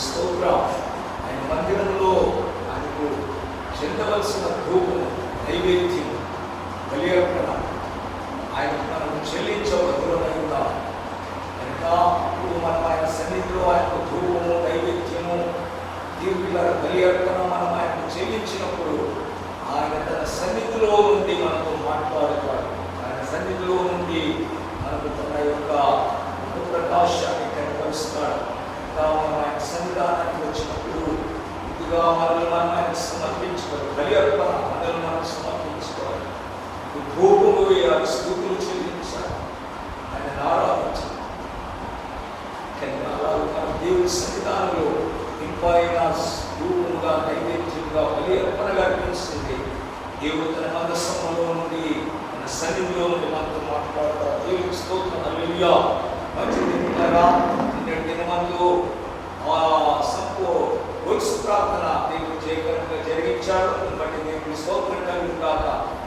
స్తోత్రం. ఆయన మందిరంలో ఆయనకు చెందవలసిన ధూపము, నైవేద్యము, బలి అర్పణ ఆయనకు మనం చెల్లించవలసిన కనుక ఇప్పుడు మనం ఆయన సన్నిధిలో ఆయనకు ధూపము, నైవేద్యము, దేవుళ్ళ బలి అర్పణ మనం ఆయనకు చెల్లించినప్పుడు ఆయన తన సన్నిధిలో నుండి మనతో మాట్లాడతాడు. ఆయన సన్నిధిలో నుండి మనకు తన యొక్క ప్రకాశాన్ని కనపరుస్తాడు. మనం ఆయన సన్నిధానానికి వచ్చినప్పుడు ఇదిగా మనల్ని మనం ఆయన సమర్పించుకోవాలి. బలి అర్పణ మనల్ని మనం సమర్పించుకోవాలి. ధూపము వేయాలి, స్తుతులు చెల్లించాలి, ఆయన ఆరాధించాలి. మన దేవుని సన్నిధానంలో ఇంపైన ధూపముగా, నైవేద్యంగా, బలి అర్పణగా అనిపిస్తుంది. దేవుడు తన మందసంలో నుండి మన సన్నిధిలో నుండి మనతో మాట్లాడతారు. దేవునికి స్తోత్రం. హల్లెలూయా. మంచిది మిత్రులారా, నిన్నటి దినమందు గొలుసు ప్రార్థన దేవుడు జయకరంగా జరిగించాడు. బట్టి దేవుని స్తోత్రం కలుగుగాక.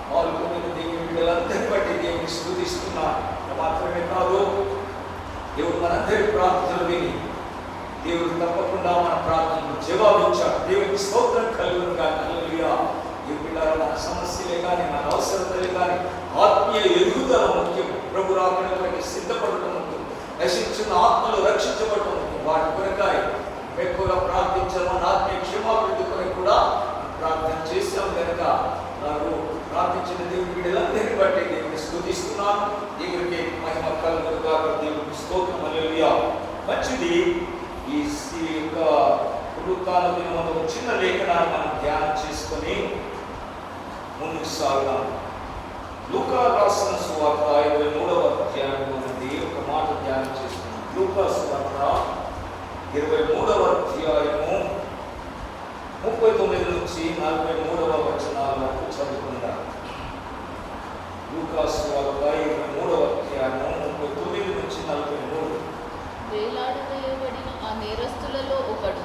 పాల్గొన్న దేవుని బిడ్డలందరినీ బట్టి దేవుని స్తుతిస్తున్నారు. మాత్రమే కాదు, దేవుడు మనందరి ప్రార్థనలు విని దేవుడు తప్పకుండా మన ప్రార్థనలు జవాబిచ్చాడు. దేవునికి స్తోత్రం కలుగుగాక. హల్లెలూయా. ఈ బిడ్డల మన సమస్యలే కానీ, మన అవసరతలే కానీ, ఆత్మీయ ఎదుగుదల ముఖ్యం. ప్రభు రాకడ కొరకు సిద్ధపడటం ముఖ్యం. నశించిన ఆత్మలు రక్షించబడటం ముఖ్యం. వాటి కొరకాయ ఎక్కువగా ప్రార్థించాము. మన ఆత్మీయ క్షేమాభివృద్ధి కొరకు కూడా ప్రార్థన చేశాం. కనుక నాకు ప్రార్థించిన దేవుని బిడ్డలందరినీ బట్టి దేవుని స్తుతిస్తున్నాను. దేవునికి మహిమ కలుగుగాక. దేవునికి స్తోత్రం. హల్లెలూయా. మంచిది. ఈ యొక్క పునరుత్థాన దినమున చిన్న లేఖనాన్ని మనం ధ్యానం చేసుకొని ముందుకు సాగుదాం. లూకా రాసిన సువార్త 23వ అధ్యాయం నుండి ఒక మాట ధ్యానం చేసుకున్నాం. లూకా సువార్త 23వ అధ్యాయము 39 నుంచి 43వ వచనాల వరకు చదువుకుందాం. లూకా సువార్త 23వ అధ్యాయము 39 నుంచి 43. వేలాడవేయబడిన ఆ నేరస్తులలో ఒకడు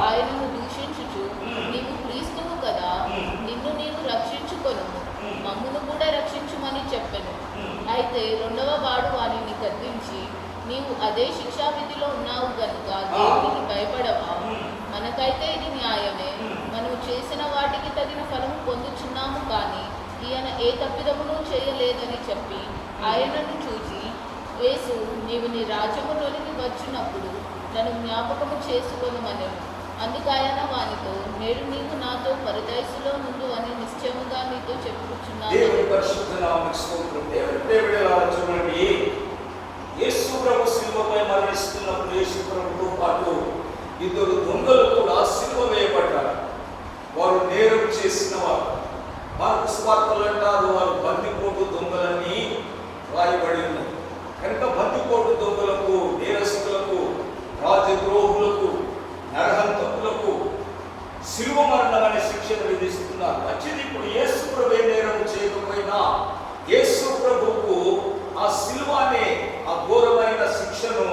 ఆయనను దూషించుచు, నీవు క్రీస్తువు కదా, నిన్ను నీవు రక్షించుకొను, మమ్మును కూడా రక్షించుమని చెప్పెను. అయితే రెండవ వాడు వారిని గద్దించి, నీవు అదే శిక్షావిధిలో ఉన్నావు గనుక దేవునికి భయపడవా? మనకైతే ఇది న్యాయమే, మనము చేసిన వాటికి తగిన ఫలము పొందుచున్నాము, కానీ ఈయన ఏ తప్పిదమును చేయలేదని చెప్పి ఆయనను చూచి, యేసు, నీవు నీ రాజ్యములోనికి వచ్చినప్పుడు నన్ను జ్ఞాపకము చేసుకొనుమనెను. అందుకాయన వానితో, నేడు నీవు నాతో పరదైసులో నుండు అని నిశ్చయముగా నీతో చెప్పుచున్నాను. దేవుని పరిశుద్ధ నామమునకు స్తోత్రం. చూడండి, యేసు ప్రభు శిలువపై మరణిస్తున్నప్పుడు యేసు ప్రభుతో పాటు ఇద్దరు దొంగలు కూడా శిలువ వేయబడ్డారు. వారు నేరం చేసిన వారు. మార్కు సువార్తలు అంటారు వారు బందిపోటు దొంగలని రాయబడి ఉన్నది. కనుక బందిపోటు దొంగలకు, నేరస్తులకు, రాజద్రోహులకు, నరహంతకులకు శిలువ మరణం అనే శిక్షను విధిస్తున్నారు. మంచిది. ఇప్పుడు యేసు ప్రభు నేరం చేయకపోయినా యేసు ప్రభుకు ఆ శిలువ అనే ఆ ఘోరమైన శిక్షను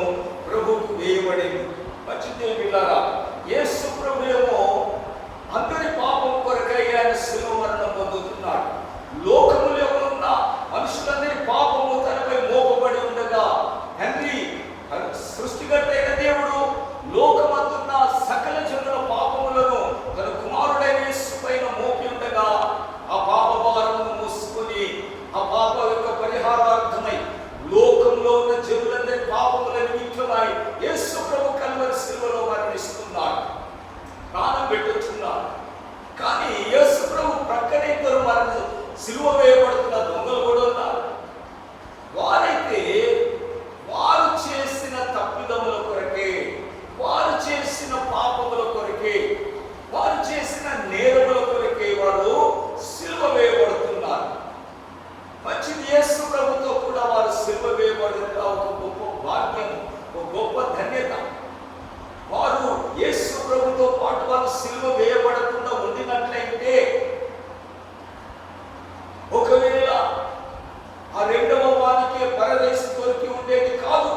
ప్రభుకు వేయబడింది. మంచిది పిల్లారా, యేసు ప్రభు ఏమో అందరి పాపం కొరకై ఆయన శిలువ మరణం పొందుతున్నాడు. లోకములో ఉన్న మనుషులందరి పాపము తనపై మోపబడి ఉండగా తండ్రి సృష్టికర్తైన దేవుడు లోకమందున్న సకల జనుల పాపములను తన కుమారుడైన యేసు పైన మోపి ఉండగా ఆ పాప భారమును మోసుకొని ఆ పాప యొక్క పరిహారార్థమై లోకంలో ఉన్న జనులందరి పాపముల నిమిత్తమై యేసు ప్రభు కల్వరి శిలువలో మరణిస్తున్నాడు, ప్రాణం పెట్టుచున్నాడు. కానీ యేసు ప్రభు ప్రక్కనే ఇద్దరు శిలువ వేయబడుతున్న దొంగలు కూడా ఉన్నారు. వారైతే వారు చేసిన తప్పిదముల కొరకే, వారు చేసిన పాపముల కొరకే, వారు చేసిన నేరముల కొరకే వారు శిలువ వేయబడుతున్నారు. మంచిది. యేసు ప్రభుతో కూడా వారు శిలువ వేయబడిన ఒక గొప్ప భాగ్యం, ఒక గొప్ప ధన్యత. వారు యేసు ప్రభుతో పాటు వారు శిలువ వేయబడకుండా ఉండినట్లయితే ఒకవేళ ఆ రెండవ వానికి పరదేశం దొరికి ఉండేది కాదు.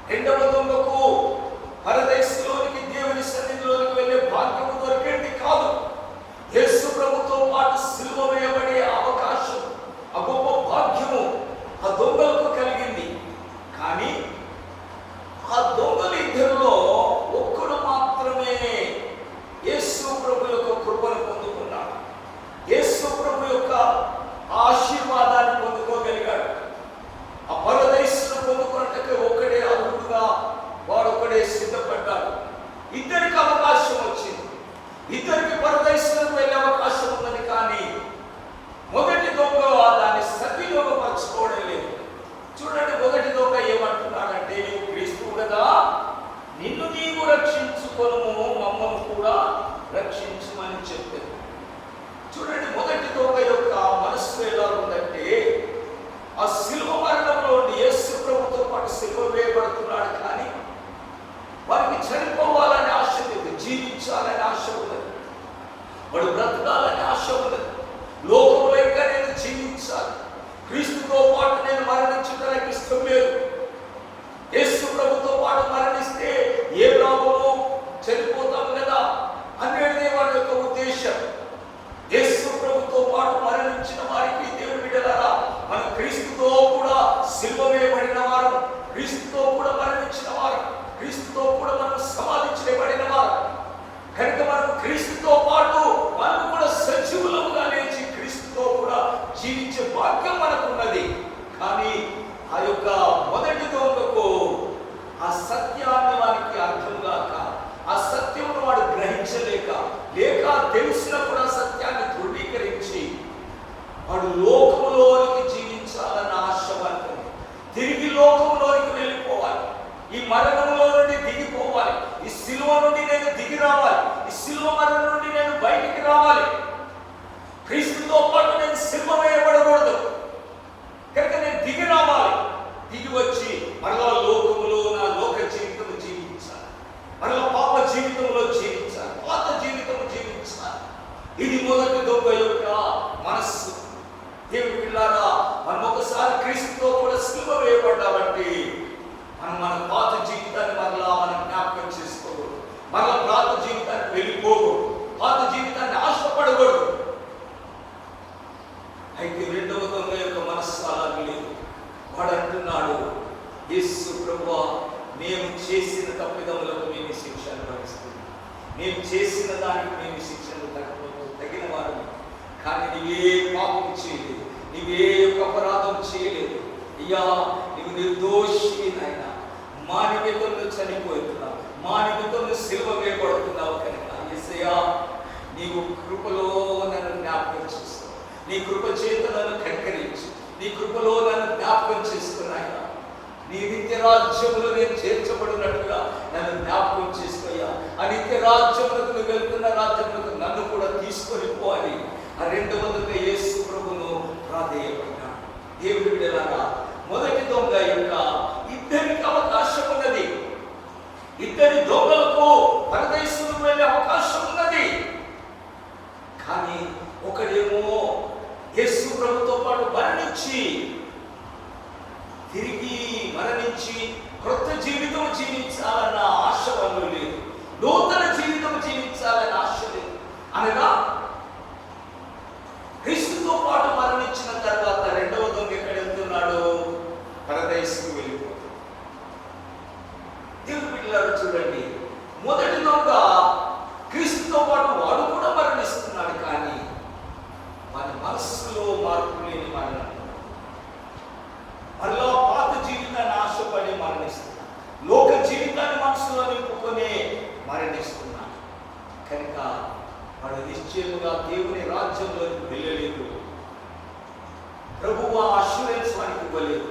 రెండవ దొంగకు పరదేశంలోనికి, దేవుని సన్నిధిలోనికి వెళ్ళే భాగ్యము దొరికేది కాదు. యేసు ప్రభుతో పాటు శిలువ వేయబడే అవకాశం, ఆ గొప్ప భాగ్యము ఆ దొంగలకు కలిగింది. కానీ ఆ దొంగలు ఇద్దరిలో చనిపోవాలని ఆశ లేదు, జీవించాలని ఆశ ఉన్నది. వాడు బ్రతకాలని ఆశ ఉన్నది. లోకంలో ఇంకా నేను జీవించాలి, క్రీస్తుతో పాటు నేను మరణించడం నాకు ఇష్టం లేదు. యేసు ప్రభుతో పాటు మరణిస్తే ఏ లాభము, చనిపోతాం కదా అనేది వాడి యొక్క ఉద్దేశం. యేసు ప్రభుతో పాటు మరణించిన వారికి దేవుని బిడ్డలారా, మన క్రీస్తుతో కూడా సిలువ వేయబడిన వారు, క్రీస్తుతో కూడా మరణించిన వారు, క్రీస్తుతో కూడా మనం సమాధి చేయబడిన వారు కనుక మనం క్రీస్తుతో పాటు మనం కూడా సజీవులుగా లేచి క్రీస్తుతో కూడా జీవించే భాగ్యం మనకు ఉన్నది. కానీ ఆ యొక్క మొదటి దొంగకు ఆ సత్యాన్ని వారికి అర్థం కాక, ఆ సత్యమును వాడు గ్రహించలేక, లేక తెలిసినప్పుడు ఆ సత్యాన్ని ధృవీకరించి వాడు లోకములోనికి జీవించాలన్న ఆశ పడుతుంది. తిరిగి లోకములోనికి వెళ్ళిపోవాలి, ఈ మరణంలో నుండి దిగిపోవాలి, ఈ సిలువ నుండి నేను దిగి రావాలి, ఈ సిలువ మరణం నుండి నేను బయటికి రావాలి. క్రీస్తుతో పాటు నేను సిలువ వేయబడకూడదు కనుక నేను దిగి రావాలి. దిగి వచ్చి మరలా లోకములో నా లోక జీవితం జీవించాలి, మరలా పాప జీవితంలో జీవించాలి, పాత జీవితం జీవించాలి. ఇది మొదటి దొంగ యొక్క మనస్సు. దేవుని పిల్లారా, మనం ఒకసారి క్రీస్తుతో కూడా సిలువ వేయబడ్డామంటే మనం మన పాత జీవితాన్ని మరలా మనం జ్ఞాపకం చేసుకోకూడదు, మరలా పాత జీవితాన్ని వెళ్ళిపోకూడదు, పాత జీవితాన్ని ఆశపడకూడదు. అయితే రెండవ దొంగ యొక్క మనస్సు అలాగే లేదు. వాడు అంటున్నాడు, యేసు ప్రభువా, మేము చేసిన తప్పిదములకు మేము శిక్ష అనుభవిస్తున్నాం, మేము చేసిన దానికి మేము శిక్షను తగిన వారు, కానీ నీవే పాపం చేయలేదు, నీవే యొక్క అపరాధం చేయలేదు. అయ్యా, నీవు నిర్దోషి నాయన, మా నిమిత్తంలో చనిపోతున్నావు, మా నిమిత్తంలో సిలువ వేయబడుతున్నావు కనుక యేసయ్యా, నీవు కృపలో నన్ను జ్ఞాపకం చేస్తావు, నీ కృప చేత నన్ను కనికరించి, నీ కృపలో నన్ను జ్ఞాపకం చేసుకున్నాయా, నీ నిత్య రాజ్యములో నేను చేర్చబడినట్టుగా నన్ను జ్ఞాపకం చేసుకోయా, ఆ నిత్య రాజ్యములకు నువ్వు వెళ్తున్న రాజ్యములకు నన్ను కూడా తీసుకొని పోవాలి. ఆ రెండవ దొంగ యేసు ప్రభువును ప్రాధేయపడినాడు. దేవుని బిడ్డలారా, మొదటి దొంగ యొక్క ఇద్దరికి అవకాశం ఉన్నది, ఇద్దరి దొంగలకు పరదేశంలో వెళ్ళే అవకాశం ఉన్నది. కానీ ఒకడేమో యేసు ప్రభుతో పాటు మరణించి, తిరిగి మరణించి క్రొత్త జీవితం జీవించాలన్న ఆశ వాళ్ళు లేదు, నూతన జీవితం జీవించాలన్న ఆశ లేదు. అనగా క్రీస్తుతో పాటు మరణించిన తర్వాత రెండవ దొంగ ఎక్కడ వెళ్తున్నాడు? పరదేశంకు వెళ్ళిపోతాడు. దేవుని బిడ్డలారా చూడండి, మొదటి దొంగ క్రీస్తుతో పాటు వాడు కూడా మరణిస్తున్నాడు, కానీ మన మనస్సులో మార్పు లేని మరణం. మరలా పాత జీవితాన్ని ఆశపడి మరణిస్తున్నాడు, లోక జీవితాన్ని మనసులో నింపుకొని మరణిస్తున్నాడు. కనుక వాడు నిశ్చయముగా దేవుని రాజ్యంలోకి వెళ్ళలేదు. ప్రభువు ఆ అష్యూరెన్స్ వానికి ఇవ్వలేదు.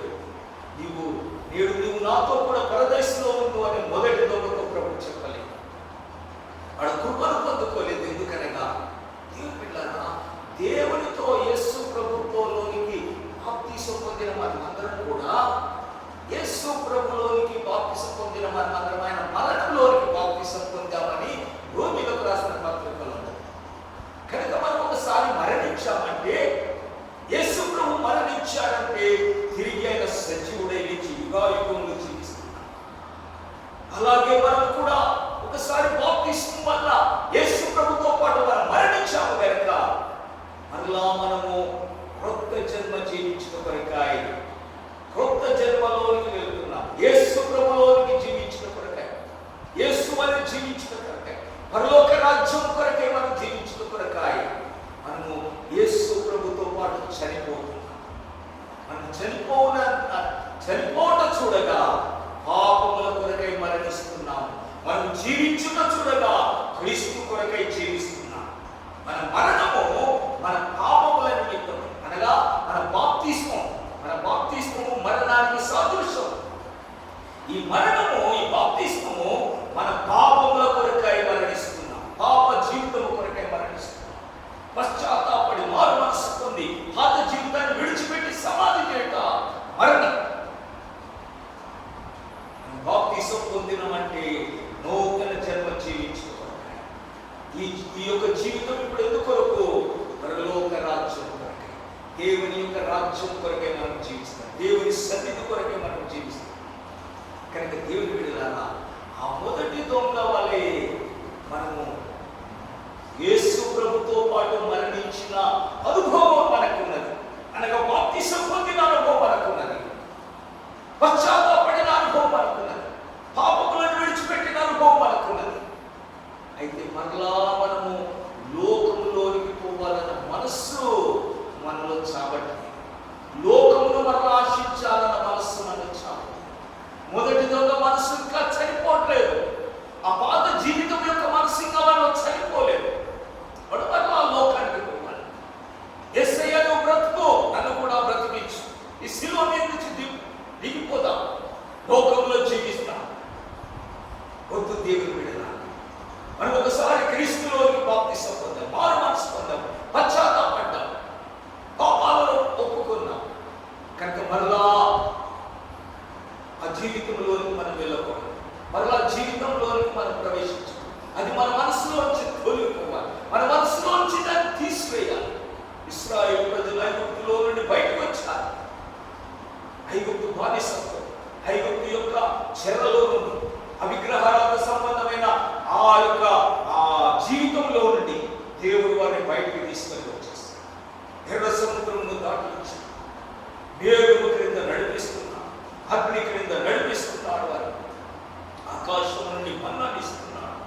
నీవు నాతో కూడా పరదేశంలో ఉండు అని మొదటి దొంగతో ప్రభు చెప్పలేదు. వాడు కృపను పొందుకోలేదు. ఎందుకనగా దేవుని బిడ్డలారా, దేవునితో యేసు ప్రభుత్వంలోనికి బాప్తీసం పొందిన మనమందరం కూడా, యేసు ప్రభులోనికి బాప్తీసం పొందిన మనమందరం ఆయన మరణంలోనికి బాప్తీసం పొందామని రోమీయులకు రాసిన పత్రికలో ఉంది. కనుక మనం ఒకసారి మరణించామంటే, యేసు ప్రభు మరణించాడంటే తిరిగి ఆయన సజీవుడై లేచి యుగాయుగంలో జీవిస్తున్నాడు. అలాగే మనం కూడా ఒకసారి బాప్తీసం వల్ల యేసు ప్రభుతో పాటు మనం మరణించాము కనుక మరలా మనము క్రొత్త జన్మ జీవించిన కొరకాయ, క్రొత్త జన్మలోనికి వెళ్తున్నాం. యేసు ప్రభులోనికి జీవించిన కొరకాయ, యేసు వలె జీవించిన కొరకాయ, పరలోక రాజ్యం కొరకే మనం జీవించిన కొరకాయ మనము యేసు ప్రభుతో పాటు చనిపోతున్నాం. మనం చనిపోవట చూడగా పాపముల కొరకై మరణిస్తున్నాం. మనం జీవించుట చూడగా క్రీస్తు కొరకై జీవిస్తున్నాం. మన మరణము మన పాపముల నిమిత్తం, అనగా మన బాప్తిస్మము మరణానికి సాదృశ్యం. ఈ మరణము, ఈ బాప్తిస్మము మన పాపముల కొరకై మరణిస్తున్నాం, పాప జీవితము కొరకై మరణిస్తున్నాం. పశ్చాత్తాపడి మారు మనసు పొంది పాత జీవితాన్ని విడిచిపెట్టి సమాధి చేయట మరణం. బాప్తిసం పొందినమంటే నూతన ఈ యొక్క జీవితం ఇప్పుడు ఎందుకొరకు? పరలోక రాజ్యం కొరకే, దేవుని యొక్క రాజ్యం కొరకే మనం జీవిస్తాం, దేవుని సన్నిధి కొరకే మనం జీవిస్తాం. కనుక దేవుని బిడ్డలారా, ఆ మొదటి దొంగ వలె మనము యేసు ప్రభుతో పాటు మరణించిన అనుభవం మనకున్నది. అనగా బాప్తిసం పొందిన అనుభవం మనకున్నది, పశ్చాత్తాపడిన అనుభవం మనకున్నది, పాపములను విడిచిపెట్టిన అనుభవం మనకున్నది. అయితే మరలా మనము లోకములోనికి పోవాలన్న మనస్సు మనలో చావట్లేదు. లోకమును మరలా ఆశించాలన్న మనస్సు మనలో చావట్లేదు. మొదటి దొంగ మనస్సు ఇంకా చనిపోవట్లేదు. ఆ పాత జీవితం యొక్క మనస్సు ఇంకా మనలో చనిపోలేదు. వాడు మరలా లోకానికి పోవాలి. యేసయ్య నువ్వు బ్రతుకు, నన్ను కూడా బ్రతికించు, ఈ శిలువ మీద నుంచి దిగిపోదాం, లోకంలో జీవిస్తాం. వద్దు దేవుని బిడ్డలారా, మనం ఒకసారి క్రీస్తులోకి బాప్తిసం పొందాం, మారు మనసు పొందాం, పశ్చాత్తాపడ్డాం, పాపాలను ఒప్పుకున్నాం. కనుక మరలా ఆ జీవితంలోకి మనం వెళ్ళకూడదు, మరలా జీవితంలోకి మనం ప్రవేశించాలి. అది మన మనసులోంచి తొలగిపోవాలి, మన మనసులోంచి దాన్ని తీసివేయాలి. ఇశ్రాయేలు ప్రజలు ఐగుప్తులో నుండి బయటకు వచ్చారు. ఐగుప్తు బానిసత్వం, ఐగుప్తు యొక్క చెరలో నుండి, అవిగ్రహారాధన సంబంధమైన ఆ జీవితంలో నుండి దేవుడు వారిని బయటకు తీసుకొని వచ్చేస్తారు. ఎర్ర సముద్రమును దాటించి మేఘము క్రింద నడిపిస్తున్నాడు, అగ్ని క్రింద నడిపిస్తున్నాడు. వారు ఆకాశం నుండి మన్నానిస్తున్నాడు,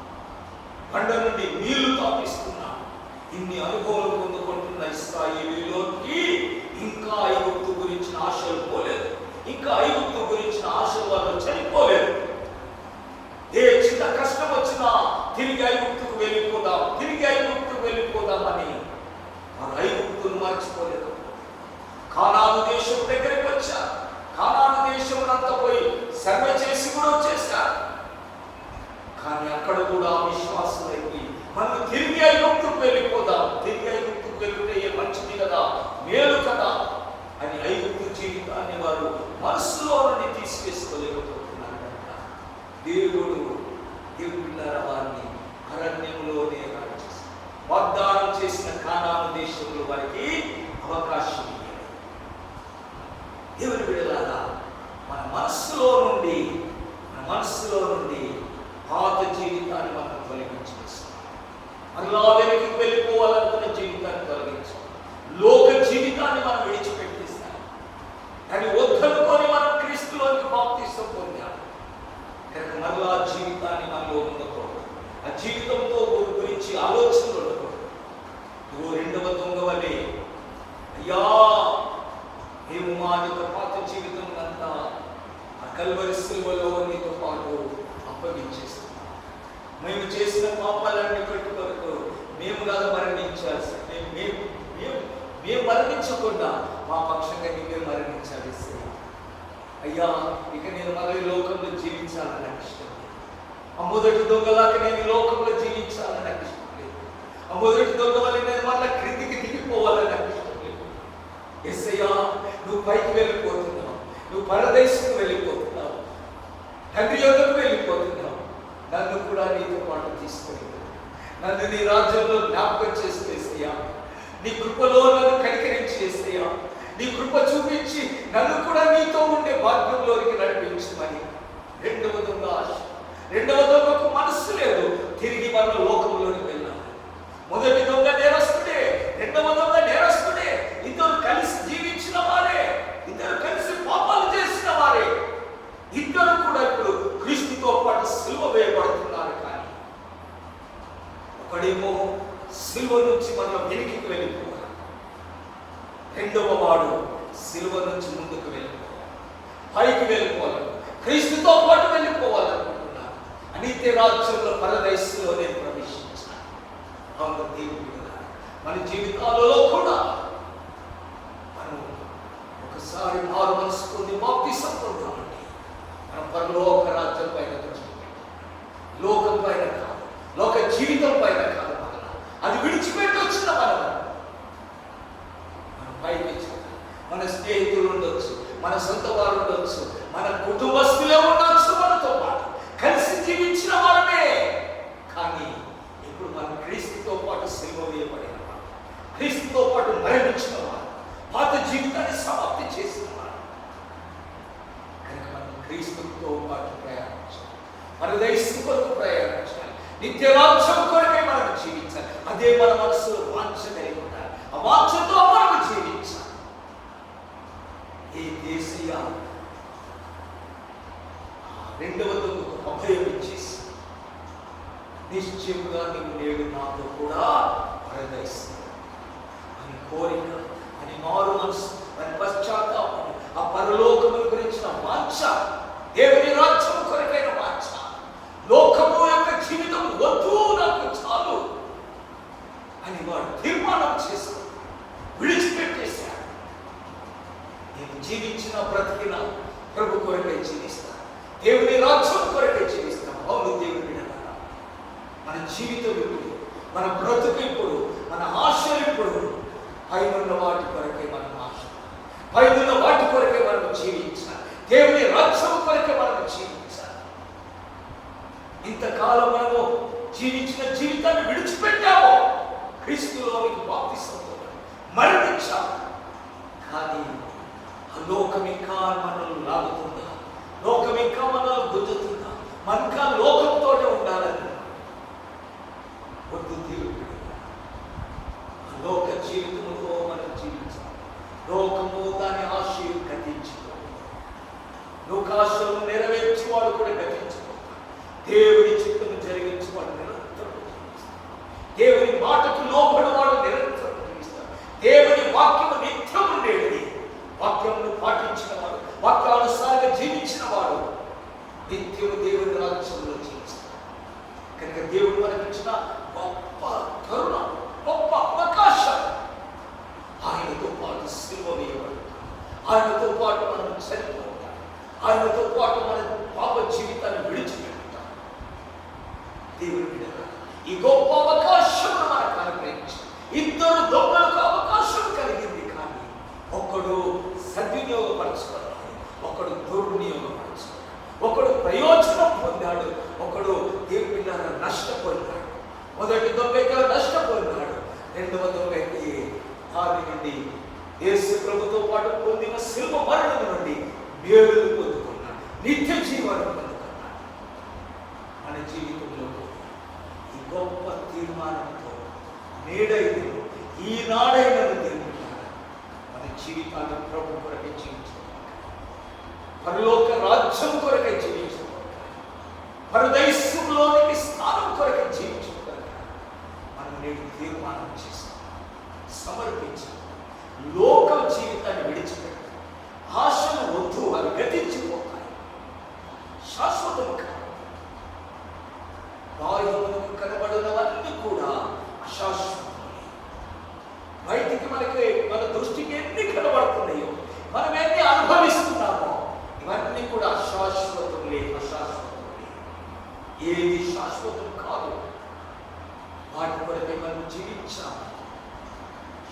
బండ నుండి నీళ్లు తాపిస్తున్నాడు. ఇన్ని అనుభవాలు పొందుకుంటున్న ఇశ్రాయేలీయులకి ఇంకా ఐగుప్తు గురించిన ఆశలు పోలేదు, ఇంకా ఐగుప్తు గురించిన ఆశలు వాళ్ళు చనిపోలేదు. ఏ చిన్న కష్టం వచ్చినా తిరిగి ఐగుప్తుకు వెళ్ళిపోదాం, తిరిగి ఐగుప్తుకు వెళ్ళిపోదామని వారు ఐగుప్తును మర్చిపోలేదు. కానాను దేశం దగ్గరికి వచ్చారు. కానాను దేశం అంతా పోయి సర్వే చేసి కూడా వచ్చేసారు. కానీ అక్కడ కూడా విశ్వాసులైపోయి మనం తిరిగి ఐగుప్తుకు వెళ్ళిపోదాం, తిరిగి ఐగుప్తుకు వెళ్ళిపోయే మంచిది కదా, మేలు కదా అని ఐగుప్తు జీవితాన్ని వారు మనసులో నుండి తీసుకెసుకోలేకపోతున్నారు. దేవుడు దేవుళ్ళారా వారిని అరణ్యంలోనే వాగ్దానం చేసిన కానాను దేశంలో వారికి అవకాశం ఇవ్వాలి. దేవుని బిడ్డలారా, మన మనస్సులో నుండి పాత జీవితాన్ని మనం తొలగించేస్తాం. మరలా వెనక్కి వెళ్ళిపోవాలనుకున్న జీవితాన్ని తొలగించాం, లోక జీవితాన్ని మనం విడిచిపెట్టేస్తాం. కానీ వద్దనుకొని మనం క్రీస్తులోకి బాప్తిసం పొందాం. కనుక మరలా జీవితాన్ని మనలో ఉండకూడదు, ఆ జీవితంతో గురించి ఆలోచనలు ఉండకూడదు. నువ్వు రెండవ దొంగ వలె, అయ్యా మేము మా యొక్క పాత జీవితం అంతా ఆ కల్వరి సిలువలో నీతో పాటు అప్పగించేస్తున్నాం. మేము చేసిన పాపాలన్నీ పెట్టుకొరకు మేము కదా మరణించాల్సి, మేము మరణించకుండా మా పక్షంగా నీవే మరణించాలి. అయ్యా ఇక నేను మళ్ళీ లోకంలో జీవించాలని నాకు ఇష్టం లేదు. ఆ మొదటి దొంగలాగా నేను లోకంలో జీవించాలని నాకు ఇష్టం లేదు. ఆ మొదటి దొంగ వల్ల నేను మళ్ళీ క్రిందికి దిగిపోవాలని నాకు ఇష్టం లేదు. యేసయ్యా నువ్వు పైకి వెళ్ళిపోతున్నావు, నువ్వు పరదేశంకు వెళ్ళిపోతున్నావు, తండ్రి యొద్దకు వెళ్ళిపోతున్నావు. నన్ను కూడా నీతో పాటు తీసుకొని నన్ను నీ రాజ్యంలో జ్ఞాపకం చేసేసయ్యా, నీ కృపలో నన్ను కనికరించేసయ్యా, నీ కృప చూపించి నన్ను కూడా నీతో ఉండే భాగ్యంలోకి నడిపించమని. రెండవ దొంగ ఆశ, రెండవ దొంగకు మనస్సు లేదు, తిరిగి మన లోకంలోకి వెళ్ళాలి. మొదటి దొంగ నేరస్తుడే, రెండవ దొంగ నేరస్తుడే. ఇద్దరు కలిసి జీవించిన వారే, ఇద్దరు కలిసి పాపాలు చేసిన వారే, ఇద్దరు కూడా ఇప్పుడు క్రీస్తుతో పాటు సిలువ వేయబడుతున్నారు. కానీ ఒకడేమో సిలువ నుంచి మనం వెనక్కి వెళ్ళిపోవాలి, రెండవ వాడు సిలువ నుంచి ముందుకు వెళ్ళిపోవాలి, పైకి వెళ్ళిపోవాలి, క్రీస్తుతో పాటు వెళ్ళిపోవాలనుకుంటున్నాను. అనిత్య రాజ్యంలో పరదేశంలో నేను ప్రవేశించాను. అవును దేవుడు, మన జీవితాలలో కూడా మనం ఒకసారి మారు మనసు పొంది బాప్తిసం పొందామండి. మనం పరలోక రాజ్యం పైన లోకం పైన కాదు, లోక జీవితం పైన కాదు, అది విడిచిపెట్టి వచ్చిన మనం పైకి మన స్నేహితులు ఉండొచ్చు, మన సొంత వారు ఉండొచ్చు, మన కుటుంబస్తులే ఉండొచ్చు, మనతో పాటు కలిసి జీవించిన వారమే. కానీ ఇప్పుడు మనం క్రీస్తుతో పాటు సిలువ వేయబడిన వారు, క్రీస్తుతో పాటు మరణించిన వారు, పాత జీవితాన్ని సమాప్తి చేసిన వారు కనుక మనం క్రీస్తుతో పాటు ప్రయాణించాలి, పరదేశం కొరకు ప్రయాణించాలి, నిత్య రాజ్యం కొరకే మనం జీవించాలి. అదే మన మనసులో వాంఛ కలిగి ఉండాలి. ఆ వాంఛతో మనం జీవించాలి. ఈ దేశీయ రెండవ దొంగకు అభయం ఇచ్చేసి నిశ్చయముగా నీవు నేడు నాతో కూడా పరదేశం అని కోరిక, అని మారు మనసు, అని పశ్చాత్తాపం, ఆ పరలోకము గురించిన వాంఛ, దేవుని రాజ్యం కొరకైన వాంఛ, లోకము యొక్క జీవితం వద్దు నాకు చాలు అని వాడు తీర్మానం చేసుకుని విడిచిపెట్టేశాడు. నేను జీవించిన బ్రతికిన ప్రభు కొరకే జీవిస్తాను, దేవుని రాజ్యం కొరకే జీవిస్తాను. అవును దేవుని బిడ్డలారా, మన జీవితం ఇప్పుడు, మన బ్రతుకు ఇప్పుడు, మన ఆశలు ఇప్పుడు పైనున్న వాటి కొరకే మనం ఆశ, పైనున్న వాటి కొరకే మనం జీవించాలి, దేవుని రాజ్యం కొరకే మనం జీవించాలి. ఇంతకాలం మనము జీవించిన జీవితాన్ని విడిచిపెట్టాము, క్రీస్తులోనికి బాప్తిసం పొందాము, మరణించాము. కానీ ఆ లోకం ఇంకా మనల్ని లాగుతుందా, లోకం ఇంకా మనల్ని గుంజుతుందా, మనకా లోకంతో ఉండాలని వద్దు దేవుడు. ఆ లోక జీవితంలో మనం జీవించాలి. లోకము దాని ఆశయం గతించుకోవాలి, లోకాశలను నెరవేర్చేవాడు కూడా గతించుకోవాలి, దేవుని చిత్తము జరిగించేవాడు నిరంతరం జీవిస్తాడు, దేవుని మాటకు లోబడి వాడు నిరంతరం జీవిస్తాడు, దేవుని వాక్యము నిత్యం ఉండేది, వాక్యమును పాటించిన వాడు, వాక్యానుసారంగా జీవించిన వాడు నిత్యము దేవుని రాజ్యంలో జీవిస్తాడు. కనుక దేవుడు మనకి ఇచ్చిన గొప్ప కరుణ, గొప్ప అవకాశం, ఆయనతో పాటు సిలువ వేయబడతాం, ఆయనతో పాటు మనం చనిపోతాం, ఆయనతో పాటు మన పాప జీవితాన్ని విడిచిపెడతాం. దేవుని బిడ్డలారా, ఈ గొప్ప అవకాశం మనకు అనుగ్రహించారు. ఇద్దరు దొంగలకు అవకాశం కలిగింది, కానీ ఒకడు సద్వినియోగపరచుకున్నాడు, ఒకడు దుర్వినియోగపరచుకున్నాడు, ఒకడు ప్రయోజనం పొందాడు, ఒకడు దేవుని బిడ్డలారా నష్టపోయినాడు. మొదటి దొంగకి నష్టపోయినాడు, రెండవ దొంగకి దాని నుండి యేసు ప్రభుతో పాటు పొందిన శిల్వ మరణం నుండి మేలు పొందుకున్నాడు, నిత్య జీవాన్ని పొందుకున్నాడు. మన జీవితంలో ఈ గొప్ప తీర్మానంతో నేడైనా ఈనాడైనా మన జీవితాన్ని ప్రభు కొరకే జీవించుకోవాలి, పరలోక రాజ్యం కొరకే జీవించుకోవాలి, పరదేశంలోనికి స్థానం కొరకే జీవించుకోవాలి. మనం నేడు తీర్మానం చేస్తాం, సమర్పించాం, లోక జీవితాన్ని విడిచిపెట్టాలి, ఆశలు వద్దు, అవి గతించిపోతాయి, శాశ్వతం కాదు. బాహ్యమునకు కనబడినవన్నీ కూడా అశాశ్వతమే. బయటికి మనకి మన దృష్టికి ఎన్ని కనబడుతున్నాయో, మనం ఎన్ని అనుభవిస్తున్నామో, ఇవన్నీ కూడా అశాశ్వతములే, అశాశ్వతములే. ఏది శాశ్వతం కాదు. వాటి కొరకే మనం జీవించాము.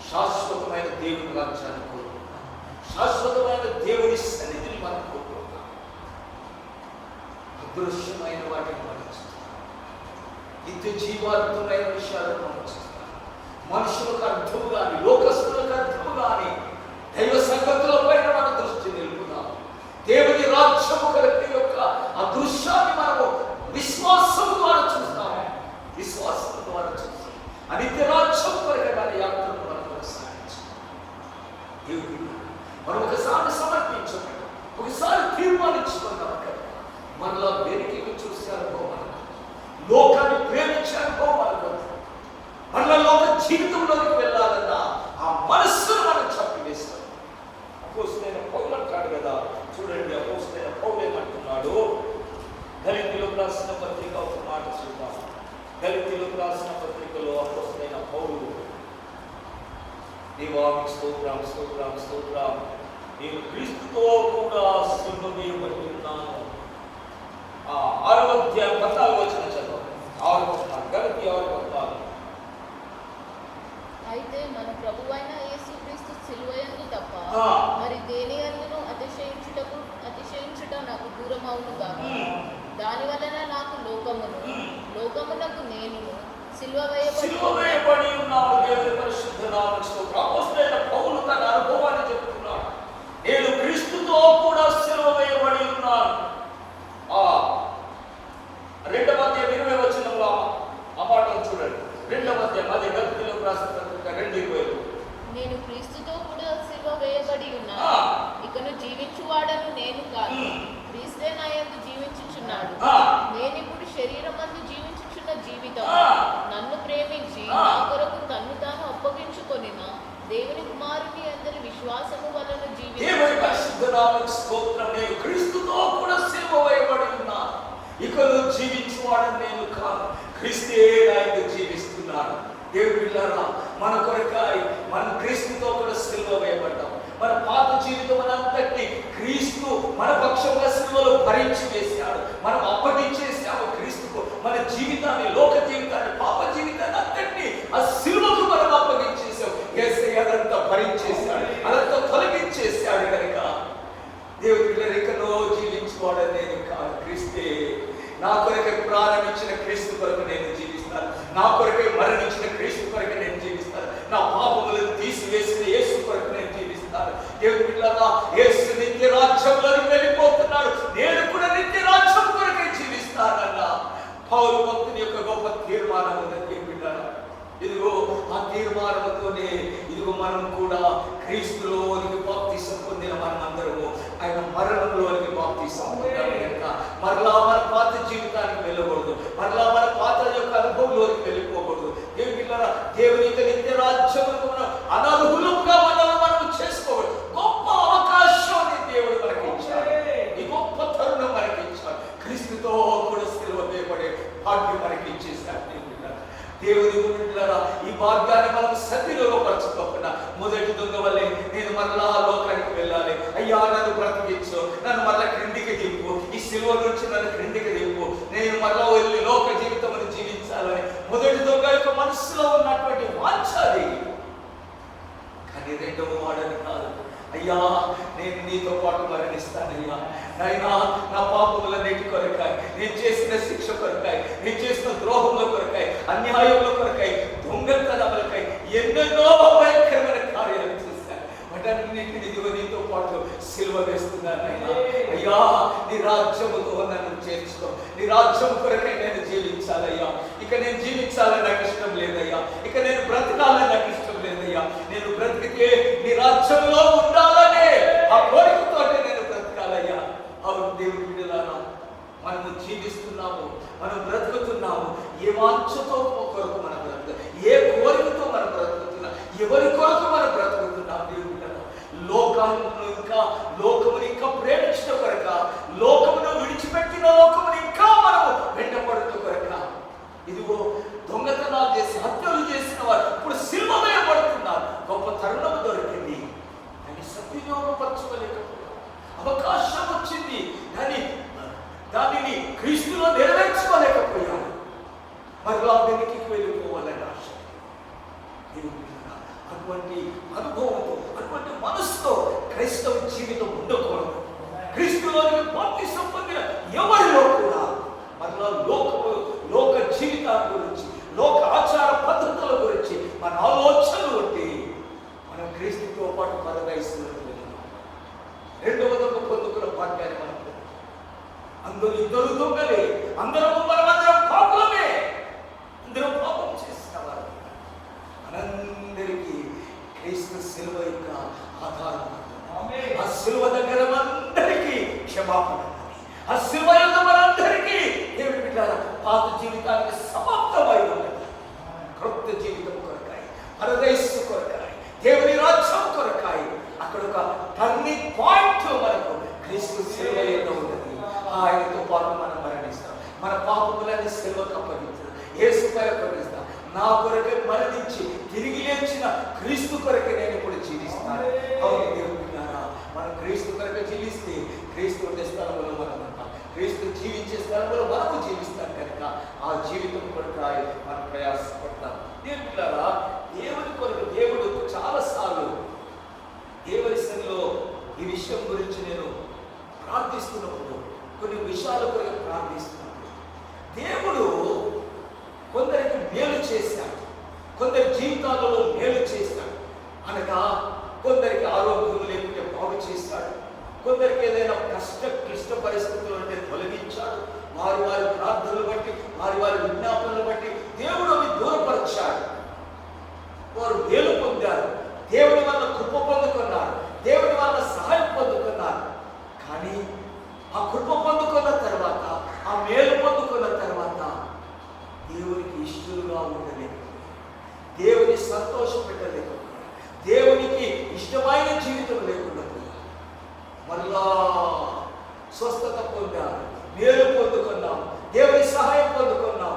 శాశ్వతమైన దేవుని రాజ్యాన్ని కోరుకుంటాం, శాశ్వతమైన దేవుని సన్నిధిని మనం కోరుకుంటాం. అదృశ్యమైన వాటిని మనం చూస్తాం, నిత్య జీవార్థమైన విషయాలను మనం చూస్తాం. మనుషులకు అర్థము కానీ, లోకస్తులకు అర్థము కానీ దైవ సంగతుల పైన మన దృష్టి నిలుపుదాం. దేవుని రాజ్యము కొరకు యొక్క అదృశ్యాన్ని మనము విశ్వాసం ద్వారా చూస్తాము, విశ్వాసం ద్వారా చూస్తాం. అనిత్య రాజ్యం కొరకు కానీ యాత్రను మనం కొనసాగించాం. మనం ఒకసారి సమర్పించడం, ఒకసారి తీర్మానించుకున్నాం కదా, మనలో వెనక్కి చూసే అనుభవం, లోకాన్ని ప్రేమించే అనుభవం మనకు, మనలో లోక జీవితంలోకి వెళ్ళాలన్న ఆ మనస్సును మనం చంపివేస్తాం. అపోస్తలుడైన పౌలు అంటాడు కదా, చూడండి, అపోస్తలుడైన పౌలు ఏమంటున్నాడు, గలితీయులకు రాసిన పత్రిక ఒక మాట చూద్దాం. గలితీయులకు రాసిన పత్రికలో అపోస్తలుడైన పౌలు, దేవానికి స్తోత్రం, స్తోత్రం, స్తోత్రం, నేను క్రీస్తుతో కూడా సిలువ వేయబడి ఉన్నాను. 6వ అధ్యాయం 14వ వచనం చదవండి. 6వ వచనం, గలితీ 6:14. అయితే మన ప్రభువైన యేసుక్రీస్తు సిలువయందు తప్ప మరి దేని యందును అతిశయించుట నాకు దూరమవును కాక, దాని వలన నాకు లోకమునకు నేనును సిలువ వేయబడి ఉన్నావు. దేవుని పరిశుద్ధ నామమునకు స్తోత్రం. అపోస్తలుడైన పౌలు తన అనుభవాన్ని చెప్తున్నాడు. నేను క్రీస్తుతో కూడా సిలువ వేయబడి ఉన్నాను. 2వ అధ్యాయం 20వ వచనంలో ఆ మాటను చూడండి. 2వ అధ్యాయం అది గలతీయులకు రాసిన పత్రిక 2:20. నేను క్రీస్తుతో కూడా సిలువ వేయబడి ఉన్నాను. ఇకను జీవించువాడను నేను కాదు, క్రీస్తే నా యందు జీవించుచున్నాడు. నేనిప్పుడు శరీరమందు జీవించుచున్న జీవితం నన్ను ప్రేమించి నా కొరకు తన్ను తాను అప్పగించుకొనిన దేవుని కుమారుని అందరి విశ్వాసము వలన దేవుని పరిశుద్ధ నామమునకు స్తోత్రం. నేను క్రీస్తుతో కూడా సిలువ వేయబడి ఉన్నాను. ఇకను జీవించువాడను నేను కాదు, క్రీస్తే నా యందు జీవిస్తున్నాడు. దేవుని బిడ్డలారా, మన కొరకాయ మనం క్రీస్తుతో కూడా సిలువ వేయబడ్డాం. మన పాత జీవితం అంతటినీ క్రీస్తు మన పక్షంగా సిలువలో భరించి వేశాడు. మనం అప్పగించేసాము క్రీస్తుకు మన జీవితాన్ని, లోక జీవితాన్ని, పాప జీవితాన్ని అంతటినీ ఆ సిలువకు మనం అప్పగించేసాం. యేసయ్య అదంతా భరించేశాడు, అదంతా తొలగించేశాడు. కనుక దేవుని బిడ్డలారా, ఇకనో జీవించువాడని నేను కాదు, క్రీస్తే నా కొరకే ప్రాణం ఇచ్చిన క్రీస్తు కొరకు నేను జీవిస్తాను. నా కొరకే మరణించిన క్రీస్తు కొరకు నేను జీవిస్తాను. నా పాపములను తీసివేసిన యేసు కొరకు నేను జీవిస్తాను. దేవుని బిడ్డలారా, యేసు నిత్య రాజ్యంలోకి వెళ్ళిపోతున్నాడు. నేను కూడా నిత్య రాజ్యం కొరకే జీవిస్తానన్న పౌలు భక్తుని యొక్క గొప్ప తీర్మానం ఉన్నది. దేవుని బిడ్డలారా, ఇదిగో ఆ తీర్మానంతోనే ఇదిగో మనం కూడా క్రీస్తులోనికి బాప్తిసం పొందిన మనమందరము ఆయన మరణంలోనికి బాప్తిసం పొందాము. కనుక మరలా మన పాత జీవితానికి వెళ్ళకూడదు, మరలా మన పాత యొక్క అనుభవంలోకి వెళ్ళిపోకూడదు. దేవుని బిడ్డలారా, దేవుని యొక్క నిత్య రాజ్యముకు మనం అనర్హులుగా మనల్ని మనం చేసుకోకూడదు. గొప్ప అవకాశాన్ని దేవుడు మనకి ఇచ్చాడు. ఈ గొప్ప తరుణం మనకి ఇచ్చాడు. క్రీస్తుతో కూడా సిలువ వేయబడే భాగ్యం మనకి ఇచ్చేశాడు. దేవుని బిడ్డలారా, ఈ భాగ్యాన్ని మనం సద్వినియోగపరచుకోకుండా మొదటి దొంగ వల్లే నేను మరలా లోకానికి వెళ్ళాలి, అయ్యా నన్ను బ్రతికించు, నన్ను మరలా క్రిందికి దింపు, ఈ సిలువ నుంచి నన్ను క్రిందికి దింపు, నేను మరలా వెళ్ళి లోక జీవితమును జీవించాలని మొదటి దొంగ యొక్క మనసులో ఉన్నటువంటి వాంఛ అది. కానీ రెండవ వాడని కాదు, అయ్యా నేను నీతో పాటు మరణిస్తానయ్యా నాయనా, నా పాపములన్నిటి కొరకాయ, నేను చేసిన శిక్ష కొరకాయ, నేను చేసిన ద్రోహముల కొరకాయ, అన్యాయముల కొరకాయ, దొంగతనములకై ఎన్నెన్నో భయంకరమైన కార్యాలు చేశాను. వాటన్నిటిని ఇదిగో నీతో పాటు సిలువ వేస్తున్నానయ్యా. అయ్యా నీ రాజ్యముతో నన్ను చేర్చుకో, నీ రాజ్యం కొరకై నేను జీవించాలయ్యా. ఇక నేను జీవించాలని నాకు ఇష్టం లేదయ్యా, ఇక నేను బ్రతకాలని నాకు ఇష్టం లేదయ్యా. నేను బ్రతికితే నీ రాజ్యంలో ఉండాలనే ఆ కోరికతోటే నేను బ్రతకాలయ్యా. అవును దేవుని బిడ్డలారా, మనము జీవిస్తున్నాము, మనం బ్రతుకుతున్నాము. ఏ వాంఛతో కొరకు మనం బ్రతుకుతున్నాం, ఏ కోరికతో మనం బ్రతుకుతున్నాం, ఎవరి కొరకు మనం బ్రతుకుతున్నాం. దేవుని బిడ్డలారా, లోకముని ఇంకా ప్రేమించడం కొరక, లోకమును విడిచిపెట్టిన లోకముని ఇంకా మనము వెంటపడుతూ కొరక, ఇదిగో దొంగతనాలు చేసి హత్యలు చేసిన వారు ఇప్పుడు సిలువ వేయబడుతున్నారు. గొప్ప తరుణం దొరికింది, దాన్ని సద్వినియోగపరచుకోలేకపోయారు. అవకాశం వచ్చింది, దానిని క్రీస్తులో నెరవేర్చుకోలేకపోయారు. మరలా వెనక్కి వెళ్ళిపోవాలని ఆశ. అటువంటి అనుభవంతో, అటువంటి మనసుతో క్రైస్తవ జీవితం ఉండకూడదు. క్రీస్తులోని బాప్తిసం పొందిన ఎవరిలో కూడా మరలా లోక జీవితాల గురించి, లోక ఆచార పద్ధతుల గురించి మన ఆలోచనలు ఉంటే మనం క్రీస్తుతో పాటు పరదేశంలో రెండవ దొంగ పొందుకున్న భాగ్యాన్ని మనం అందరూ ఇద్దరు దొంగలే, మనమందరం పాపులమే, అందరం పాపం చేసిన వారు. మనందరికీ క్రీస్తు సిలువ యొక్క ఆధారం. ఆ సిలువ దగ్గర మనందరికీ క్షమాపణ, ఆ సిలువ యొక్క మనందరికీ దేవుని బిడ్డలారా పాత జీవితానికి సమాప్తమై ఉన్నది. క్రొత్త జీవితం కొరకాయి, పరదేశం కొరకాయి, దేవుని రాజ్యం కొరకాయి. అక్కడ ఒక టర్నింగ్ పాయింట్ మనకు క్రీస్తు సిలువ యొక్క ఉన్నది. ఆయనతో పాటు మనం మరణిస్తాం, మన పాపములన్నీ సిలువకు అప్పగిస్తాం, యేసుపై అప్పగిస్తాం. నా కొరకే మరణించి తిరిగి లేచిన క్రీస్తు కొరకే నేను ఇప్పుడు జీవిస్తాను. అవును దేవుని బిడ్డలారా, మనం క్రీస్తు కొరకే జీవిస్తే క్రీస్తు ఉండే స్థలంలో మనం ఉంటాం, క్రీస్తు జీవించే స్థలంలో మనము జీవిస్తాం. కనుక ఆ జీవితం కొరకు మనం ప్రయాసపడతాం. దేవుని బిడ్డలారా, దేవుని కొరకు దేవుడు చాలాసార్లు దేవుని సన్నిధిలో ఈ విషయం గురించి నేను ప్రార్థిస్తున్నప్పుడు, కొన్ని విషయాల కొరకు ప్రార్థిస్తున్నప్పుడు దేవుడు కొందరికి మేలు చేసి కొందరి జీవితాలలో మేలు చేస్తాడు. అనగా కొందరికి ఆరోగ్యం లేకుంటే బాగు చేస్తాడు, కొందరికి ఏదైనా క్లిష్ట పరిస్థితులు అంటే తొలగించాడు. వారి వారి ప్రార్థనలు బట్టి, వారి వారి విజ్ఞాపనలు బట్టి దేవుడు అవి దూరపరిచాడు. వారు మేలు పొందారు, దేవుని వల్ల కృప పొందుకున్నారు, దేవుని వల్ల సహాయం పొందుకున్నారు. కానీ ఆ కృప పొందుకున్న తర్వాత, ఆ మేలు పొందుకున్న తర్వాత దేవునికి ఇష్టలుగా ఉండలేకపోయారు, దేవుని సంతోషపెట్టలేకపోయారు, దేవునికి ఇష్టమైన జీవితం లేకుండా పోయారు. మరలా స్వస్థత పొందారు, మేలు పొందుకున్నాం, దేవుని సహాయం పొందుకున్నాం.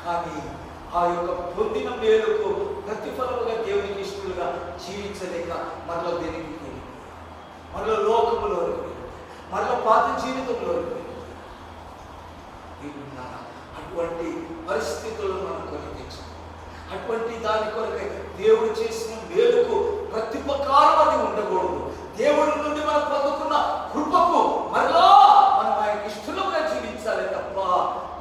కానీ ఆ యొక్క పొందిన మేలుకు ప్రతిఫలముగా దేవునికి ఇష్టలుగా జీవించలేక మరలా దేనికి మరలా లోకములో, మరలా పాత జీవితంలో అటువంటి పరిస్థితులను మనం కొనగించు. అటువంటి దాని కొరకై దేవుడు చేసిన మేలుకు ప్రతిపకారం అది ఉండకూడదు. దేవుడి నుండి మనం పొందుకున్న కృపకు మరలా మనం ఆయనకి ఇష్టలుగా జీవించాలి తప్ప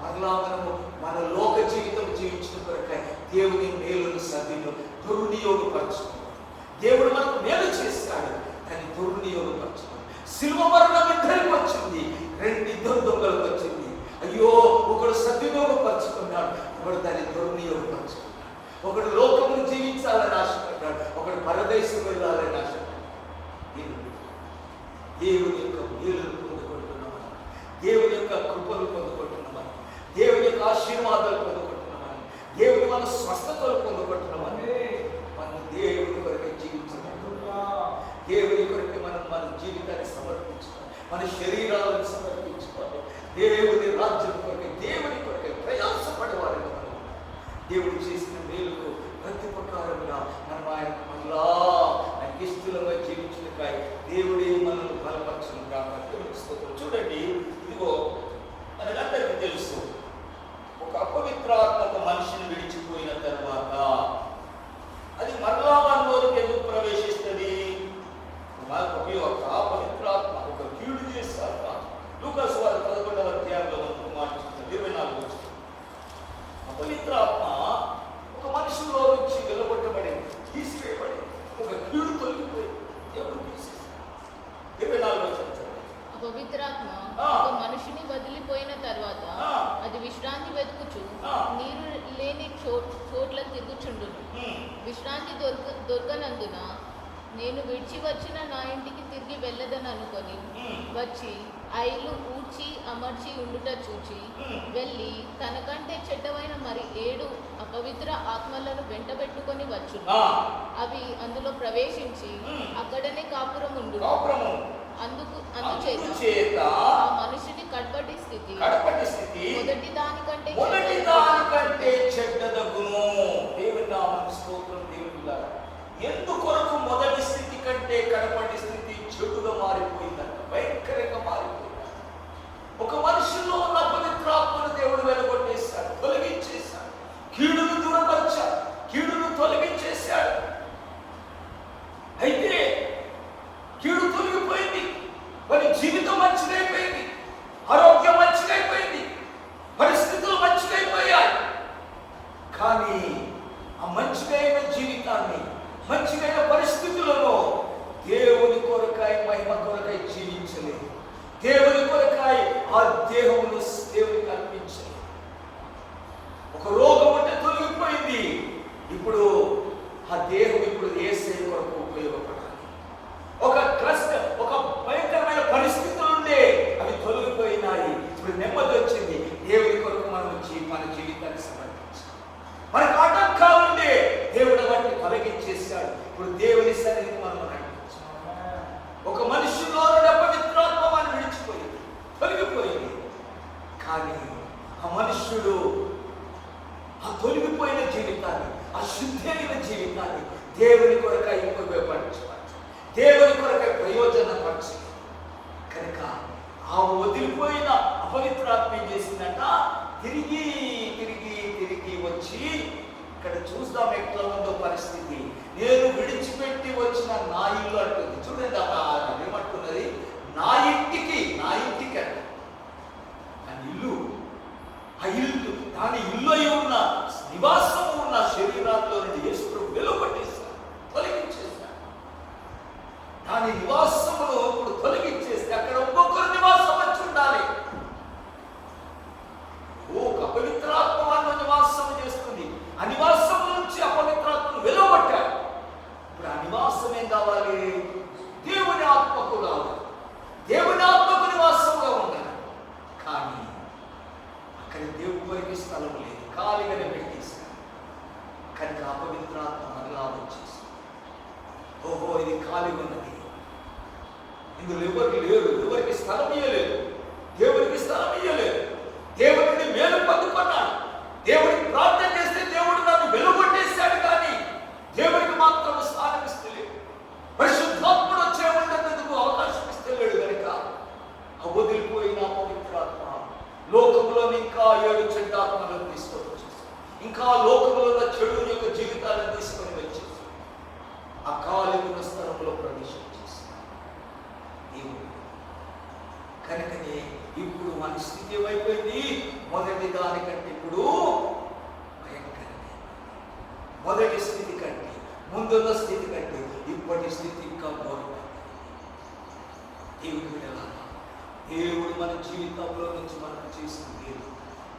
మరలా మనము మన లోక జీవితం జీవించిన కొరకై దేవుని మేలును సద్వినియోగం దుర్వినియోగపరచుకోవాలి. దేవుడు మనకు మేలు చేస్తాడు, కానీ దుర్వినియోగపరచుకోవాలి. శిలువ మరణం ఇద్దరికి వచ్చింది, ఇద్దరు దొంగలకు వచ్చింది. అయ్యో, ఒకడు సద్వినియోగపరచుకున్నాడు, ఒకడు దాన్ని దుర్వినియోగపరచుకున్నాడు. ఒకడు లోకమును జీవించాలని ఆశపడ్డాడు, ఒకడు పరదేశం వెళ్ళాలని ఆశపడ్డాడు. దేవుని యొక్క మేలును పొందుకుంటున్నామని, దేవుని యొక్క కృపను పొందుకుంటున్నామని, దేవుని యొక్క ఆశీర్వాదాలు పొందుకుంటున్నామని, దేవుని మన స్వస్థతలు పొందుకుంటున్నామని మనం దేవుని కొరకే జీవించాలి. దేవుని కొరకే మనం మన జీవితాన్ని సమర్పించుకోవాలి, మన శరీరాలను సమర్పించుకోవాలి. దేవుని రాజ్యం కొరకే, దేవుని కొరకే ప్రయాసపడేవారు. దేవుడు చేసిన మేలుకు ప్రతిపకారంగా మనం ఆయన మళ్ళా ఆయనకి ఇష్టలుగా జీవించుటకై దేవుడే మనల్ని బలపరచను కాబట్టి చూడండి. ఇదిగో మనకందరికీ తెలుసు, ఒక అపవిత్రాత్మ ఒక మనిషిని విడిచిపోయిన తర్వాత అది మరలా మనలోకి ఎందుకు ప్రవేశిస్తుంది? ఒక అపవిత్రాత్మ, ఒక కీడు చేస్తారు. లూకాసు వారి 11వ అధ్యాయంలో మనకు మాట 24 వచ్చింది. అపవిత్రాత్మ ఒక మనిషిలో నుంచి వెలువట్టబడింది, తీసివేయబడింది, ఒక కీడు తొలగిపోయింది. దేవుడు తీసేసి 24 వచ్చింది. పవిత్రాత్మ ఒక మనిషిని వదిలిపోయిన తర్వాత అది విశ్రాంతి వెతుకుచు నీరు లేని చోట్ల తిరుగుచుండును. విశ్రాంతి దొరకనందున నేను విడిచి వచ్చిన నా ఇంటికి తిరిగి వెళ్ళదని అనుకొని వచ్చి ఆ ఇల్లు ఊడ్చి అమర్చి ఉండుట చూచి వెళ్ళి తనకంటే చెడ్డమైన మరి 7 అపవిత్ర ఆత్మలను వెంటబెట్టుకొని వచ్చు. అవి అందులో ప్రవేశించి అక్కడనే కాపురం ఉండు. అందుచేత ఆ మనిషిని కడపటి స్థితి మొదటి దానికంటే చెడ్డదగును. దేవుని నామమునకు స్తోత్రం. దేవునిలారా, ఎందుకొరకు మొదటి స్థితి కంటే కడపటి స్థితి చెడుగా మారిపోయిందంట, భయంకరంగా మారిపోయింది. ఒక మనిషిలో ఉన్న అపవిత్రాత్మను దేవుడు వెలగొట్టేశాడు, తొలగించేశాడు, కీడును దూరపరిచాడు, కీడును తొలగించేశాడు. అయితే కీడు తొలగిపోయింది, వారి జీవితం మంచిదైపోయింది, ఆరోగ్యం మంచిదైపోయింది, పరిస్థితులు మంచిదైపోయాయి. కానీ ఆ మంచిదైన జీవితాన్ని, మంచిదైన పరిస్థితులలో దేవుని కొరకాయ, మహిమ కొరకాయ జీవించలేదు. దేవుని కొరకాయ ఆ దేహమును దేవునికి అర్పించలేదు. ఒక రోగం అంటే తొలగిపోయింది, ఇప్పుడు ఆ దేహం ఇప్పుడు యేసయ్య కొరకు ఉపయోగపడాలి. ఒక భయంకరమైన పరిస్థితులు ఉండే అవి తొలగిపోయినాయి, ఇప్పుడు నెమ్మది వచ్చింది. దేవుని కొరకు మనం మన జీవితాన్ని సమర్పించాలి. మనకు ఆటంకాలు ఉండే దేవుడు వాటిని తొలగించేశాడు. ఇప్పుడు దేవుని సన్నిధికి మనం నడిపించాలి. ఒక మనిషిలో అపవిత్రాత్మ మనం విడిచిపోయింది, తొలగిపోయింది. కానీ ఆ మనుష్యుడు ఆ తొలగిపోయిన జీవితాన్ని, ఆ శుద్ధమైన జీవితాన్ని దేవుని కొరకై ఉపయోగపరచాలి, దేవుని కొరకై ప్రయోజనపరచాలి. కనుక ఆ వదిలిపోయిన అపవిత్రాత్మ ఏం చేసిందంట, తిరిగి తిరిగి తిరిగి వచ్చి ఇక్కడ చూద్దాం ఎట్లా ఉందో పరిస్థితి. నేను విడిచిపెట్టి వచ్చిన నా ఇల్లు అంటుంది. చూడండి ఏమంటున్నది, నా ఇంటికి అంట. ఆ ఇల్లు దాని ఇల్లు ఉన్న నివాసము ఉన్న శరీరాల్లో నుండి యేసు ప్రభు వెలువట్టేశాడు, తొలగించేశాడు. దాని నివాసమును ఇప్పుడు తొలగించేస్తే అక్కడ ఒక్కొక్కరు నివాసం వచ్చి ఉండాలి. ఒక అపవిత్రాత్మ వాళ్ళు నివాసం చేస్తుంది. ఆ నివాసం నుంచి అపవిత్రాత్మను వెలువట్టాడు. ఇప్పుడు ఆ నివాసం ఏం కావాలి? దేవుని ఆత్మకు రావాలి. దేవుని ఆత్మకు నివాసంగా ఉండాలి. కానీ అక్కడ దేవుడి వారికి స్థలం లేదు, ఖాళీగానే పెట్టేశారు. కనుక అపవిత్రాత్మ మరలా వచ్చేసి, ఓహో ఇది ఖాళీ ఉన్నది, ఇందులో ఎవరికి లేరు, ఎవరికి స్థలం ఇయ్యలేదు, దేవుడికి స్థలం ఇయ్యలేదు. దేవుడిని మేలు పొందుకున్నాడు. దేవుడికి ప్రార్థన చేస్తే దేవుడు నన్ను వెలువట్టేశాడు, కానీ దేవుడికి మాత్రం స్థానం ఇస్తలేదు. పరిశుద్ధాత్ముడు వచ్చే ఉండేందుకు అవకాశం ఇస్తలేడు. కనుక ఆ వదిలిపోయిన పవిత్రాత్మ లోకంలో ఇంకా 7 చెడ్డాత్మలను తీసుకొని వచ్చేసి, ఇంకా లోకంలో ఉన్న చెడు యొక్క జీవితాలను తీసుకొని వచ్చేసి ఆ ఖాళీ ఉన్న స్థలంలో ప్రవేశం చేశాడు దేవుడు. కనుకనే ఇప్పుడు మన స్థితి ఏమైపోయింది? మొదటి దానికంటే ఇప్పుడు భయంకరమైన, మొదటి స్థితి కంటే, ముందున్న స్థితి కంటే ఇప్పటి స్థితి ఇంకా ఘోరమైంది. దేవుడు మన జీవితంలో నుంచి మనం చేసిన మేలు,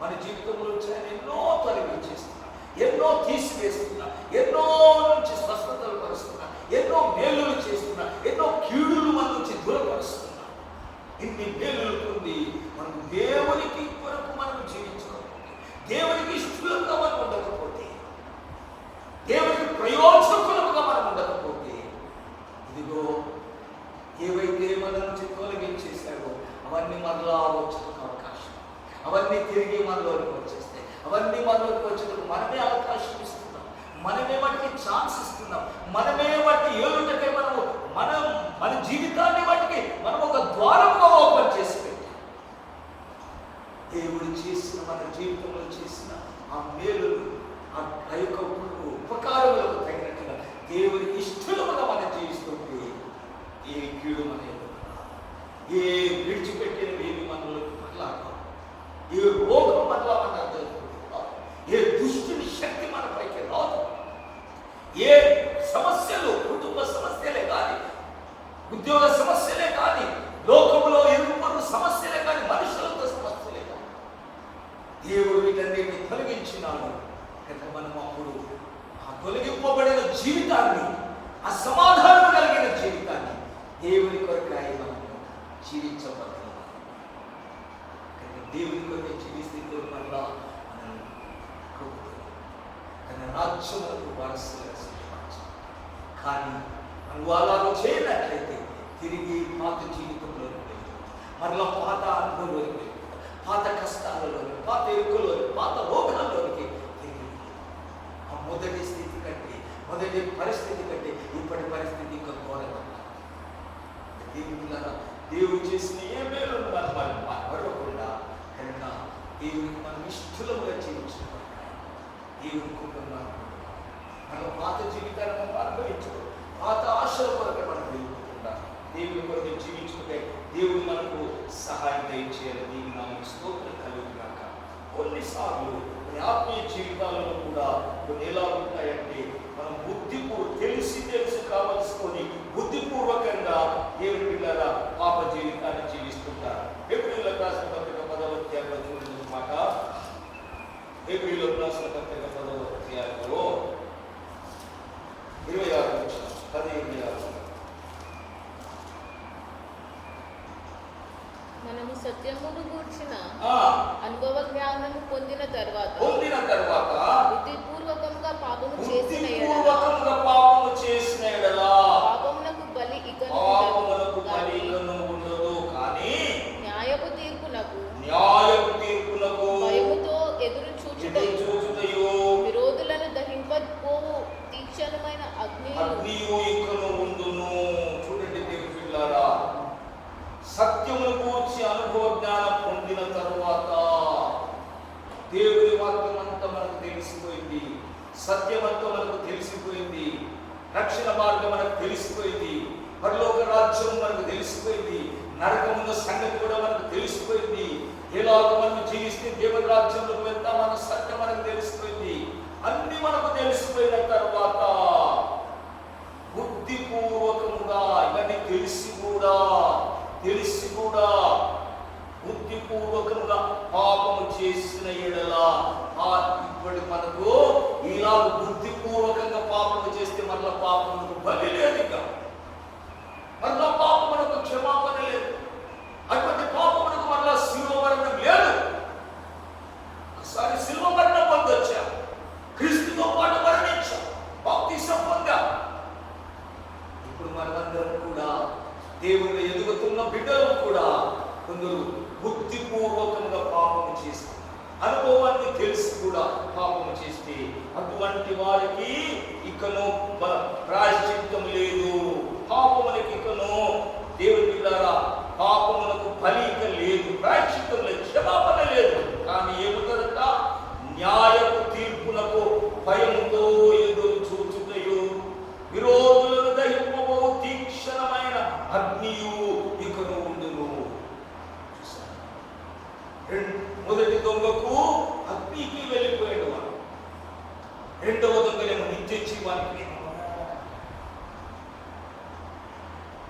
మన జీవితంలో నుంచి ఆయన ఎన్నో తొలగించేస్తున్నా, ఎన్నో తీసివేస్తున్నా, ఎన్నో నుంచి స్వస్థతలు పరుస్తున్నా, ఎన్నో మేలులు చేస్తున్నా, ఎన్నో కీడులు మన నుంచి దూరపరుస్తున్నా. ఇన్ని మేలులు పొంది మనం దేవునికి కొరకు మనం జీవించుకోవాలి. దేవునికి ఇష్టంగా మనం ఉండకపోతే, దేవునికి ప్రయోజకులుగా మనం ఉండకపోతే, ఇదిగో ఏవైతే మన నుంచి తొలగించేశాడో అవన్నీ మనలో వచ్చేందుకు అవకాశం, అవన్నీ తిరిగి మనలోకి వచ్చేస్తాయి. అవన్నీ మనలోకి వచ్చేందుకు మనమే అవకాశం ఇస్తున్నాం, మనమే వాటికి ఛాన్స్ ఇస్తున్నాం, మనమే వాటిని ఏలుటకే మన జీవితాన్ని వాటికి మనం ఒక ద్వారంగా ఓపెన్ చేసి పెట్టాం. దేవుడు చేసిన, మన జీవితంలో చేసిన ఆ మేలులు, ఆ యొక్క ఉపకారములకు తగినట్టుగా దేవుడికి ఇష్టముగా మనం జీవిస్తుంటే ఏ కీడు మన ఏ విడిచిపెట్టినవి మనలోకి మరలా, ఏ రోగం మరలా మన ఏ దుష్టుని శక్తి మన పైకి రాదు. ఏ సమస్యలు, కుటుంబ సమస్యలే కానీ, ఉద్యోగ సమస్యలే కానీ, లోకంలో ఎదుర్కొన్న సమస్యలే కానీ, మనుషులతో సమస్యలే కానీ, దేవుడు వీటన్నిటిని తొలగించినాడు. కనుక మనం అప్పుడు ఆ తొలగింపబడిన జీవితాన్ని, ఆ సమాధానం కలిగిన జీవితాన్ని దేవుని కొరకాయ మనం జీవించబడుతున్నాం. కనుక దేవుని కొరకే జీవిస్తే వల్ల మనం తన రాజ్యములకు వారసులుగా సిద్ధపరచాలి. కానీ నువ్వు అలాగ చేయనట్లయితే తిరిగి పాత జీవితంలోకి వెళ్ళిపోతాం, మరలా పాత అనుభవంలోకి వెళ్ళిపోతాం, పాత కష్టాలలోకి, పాత ఇరుకులోకి, పాత రోగాల్లోకి తిరిగి ఆ మొదటి స్థితి కంటే, మొదటి పరిస్థితి కంటే ఇప్పటి పరిస్థితి ఇంకా ఘోరంగా. దేవుడు చేసిన ఏ మేలు మనం మరవకుండా, కనుక దేవుడికి మనం ఇష్టలుగా జీవించుకోవాలి. దేవుని కుటుంబం మన పాత జీవితాన్ని మనం అనుభవించుకో, పాత ఆశల కొరకు మనం వెళ్ళిపోకుండా దేవుని కొరకు జీవించుకుంటే దేవుడు మనకు సహాయం దయచేయాలి. దేవుని నామమున స్తోత్రం కలుగుగాక. కొన్నిసార్లు మన ఆత్మీయ జీవితాలలో కూడా కొన్ని ఎలా ఉంటాయంటే, మనం తెలిసి కావలసుకొని బుద్ధిపూర్వకంగా దేవుని పిల్లల పాప జీవితాన్ని జీవిస్తుంటారు. హెబ్రీయులకు రాసిన పత్రిక 10వ అధ్యాయంలో చూడండి మాట. హెబ్రీయులకు రాసిన పత్రిక 10వ అధ్యాయంలో 26 వచనం, 10:26. మనము సత్యమును గూర్చిన అనుభవ జ్ఞానము పొందిన తర్వాత బుద్ధిపూర్వకంగా పాపము చేసిన ఎడల పాపమునకు బలి ఇకను ఉండదు, కానీ న్యాయపు తీర్పునకు భయముతో ఎదురు చూచుటయు విరోధులను దహింపపోవు తీక్షణమైన అగ్నియు ఇకను ఉండును. చూడండి దేవుని పిల్లారా, సత్యమును గూర్చి అనుభవ జ్ఞానం పొందిన తరువాత దేవుని వాక్యం అంతా మనకు తెలిసిపోయింది, సత్యం అంతా మనకు తెలిసిపోయింది, రక్షణ మార్గం మనకు తెలిసిపోయింది, పరలోక రాజ్యం మనకు తెలిసిపోయింది, నరకమున్న సంగతి కూడా మనకు తెలిసిపోయింది, ఎలాగో మనం జీవిస్తే దేవుని రాజ్యంలోకి వెళ్తామన్న సత్యం మనకు తెలిసిపోయింది. అన్ని మనకు తెలుసు. ఎడల ఇప్పటి మనకు ఇలా బుద్ధిపూర్వకంగా పాపము చేస్తే మళ్ళా పాపమునకు బలి లేదు, ఇక మళ్ళా పాపమునకు క్షమాపణ లేదు, అటువంటి పాపమునకు మళ్ళా శిలువ మరణం లేదు. ఒకసారి శిలువ మరణం పొందొచ్చా, క్రీస్తుతో పాటు మరణించాం, బాప్తిసం పొందాం. ఇప్పుడు మనమందరం కూడా దేవుని ఎదుగుతున్న బిడ్డలు కూడా కొందరు బుద్ధిపూర్వకంగా పాపము చేస్తారు, అనుభవాన్ని తెలిసి కూడా పాపము చేస్తే అటువంటి వారికి ఇకను ప్రాయశ్చిత్తం లేదు. పాపములకు ఇకను దేవుని బిడ్డలారా పాపములకు ఫలిక లేదు, ప్రాయశ్చిత్తం లేదు, క్షమాపణ లేదు. కానీ ఏముంటుందట? న్యాయపు తీర్పునకు భయంతో ఎదురు చూచుటయు విరోధులను దహింపబో తీక్షణమైన అగ్నియు ఇకను ఉండును. మొదటి దొంగకు అగ్నికి వెళ్ళిపోయాడు వాడు, రెండవ దొంగలేమో నిత్య జీవానికి.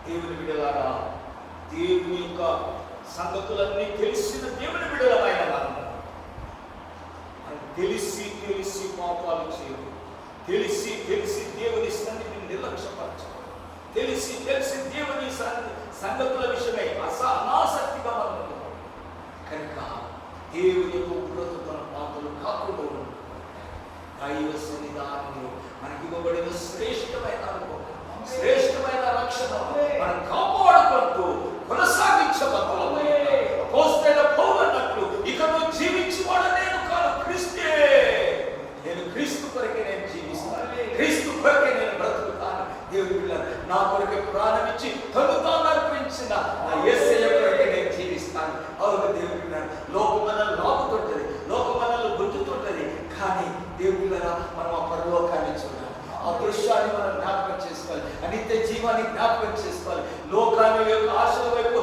దేవుని బిడ్డలారా, దేవుని యొక్క సంగతులన్నీ తెలిసిన దేవుని బిడ్డలమైన మనం తెలిసి తెలిసి పాపాలు చేయదు, తెలిసి తెలిసి దేవుని సన్నిధిని నిర్లక్ష్యపరచదు, తెలిసి తెలిసి దేవుని సంగతుల విషయమై అనాసక్తిగా మనం కనుక దేవుని యొక్క ఉగ్రత పాపలు కాకుండా దైవ సన్నిధానంలో మనకి ఇవ్వబడిన శ్రేష్టమైన అనుభవం, శ్రేష్టమైన రక్షణ మనం కాపాడుకుంటూ కొనసాగించబోతున్నాం. అపోస్తలుడైన పౌలు అన్నట్లు ఇక నువ్వు జీవించేవాడు నేను కాదు, క్రీస్తే. నేను క్రీస్తు కొరకే నేను జీవిస్తాను, క్రీస్తు కొరకే నేను బ్రతుకుతాను. దేవుని బిడ్డలారా, నా కొరకే ప్రాణం ఇచ్చి తను తాను అర్పించిన నా యేసయ్య కొరకే నేను జీవిస్తాను. అవును దేవుని బిడ్డలారా, లోకం మనల్ని లాగుతుంటది, లోకం మనల్ని గుంజుతుంటది. కానీ దేవుని బిడ్డలారా, మనం ఆ పరలోకాన్ని చూడాలి, ఆ దృశ్యాన్ని మనం జ్ఞాపకం చేసుకోవాలి, అనిత్య జీవాన్ని జ్ఞాపకం చేసుకోవాలి. లోకాన్ని యొక్క ఆశల వైపు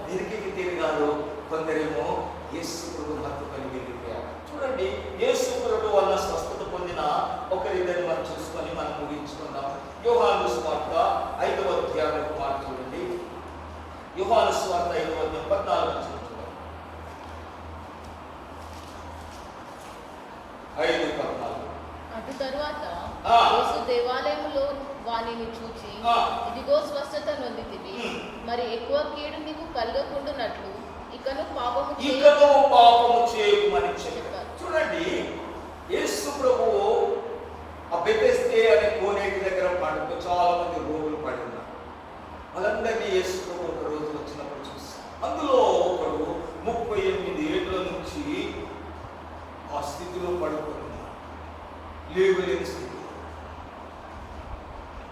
దీనికి తిరిగారు. కొందరేమో యేసు ప్రభు హత్తుకొని వెళ్ళిపోయారు. చూడండి, యేసు ప్రభు వల్ల స్వస్థత పొందిన ఒకరిద్దరిని మనం చూసుకొని మనం ముగించుకుందాం. యోహాను సువార్త 5వ అధ్యాయం మాట చూడండి. యోహాను సువార్త 5వ అధ్యాయం 14 చూడండి. 5:14. అటు తరువాత యేసు దేవాలయములో వానిని చూచి, ఇదిగో స్వస్థత నొందితివి, మరి ఎక్కువ కీడు నీకు కలగకుండునట్లు ఇకను పాపము చేయకుమని చెప్పారు. చూడండి, యేసు ప్రభువు ఆ బెతెస్దా అనే కోనేటి దగ్గర పడుకో చాలా మంది రోగులు పడి ఉన్నారు. వాళ్ళందరినీ యేసు ప్రభు ఒక రోజు వచ్చినప్పుడు చూశారు. అందులో ఒకడు 38 ఏళ్ల నుంచి ఆ స్థితిలో పడుకుని ఉన్నారు, లేవలేని స్థితి.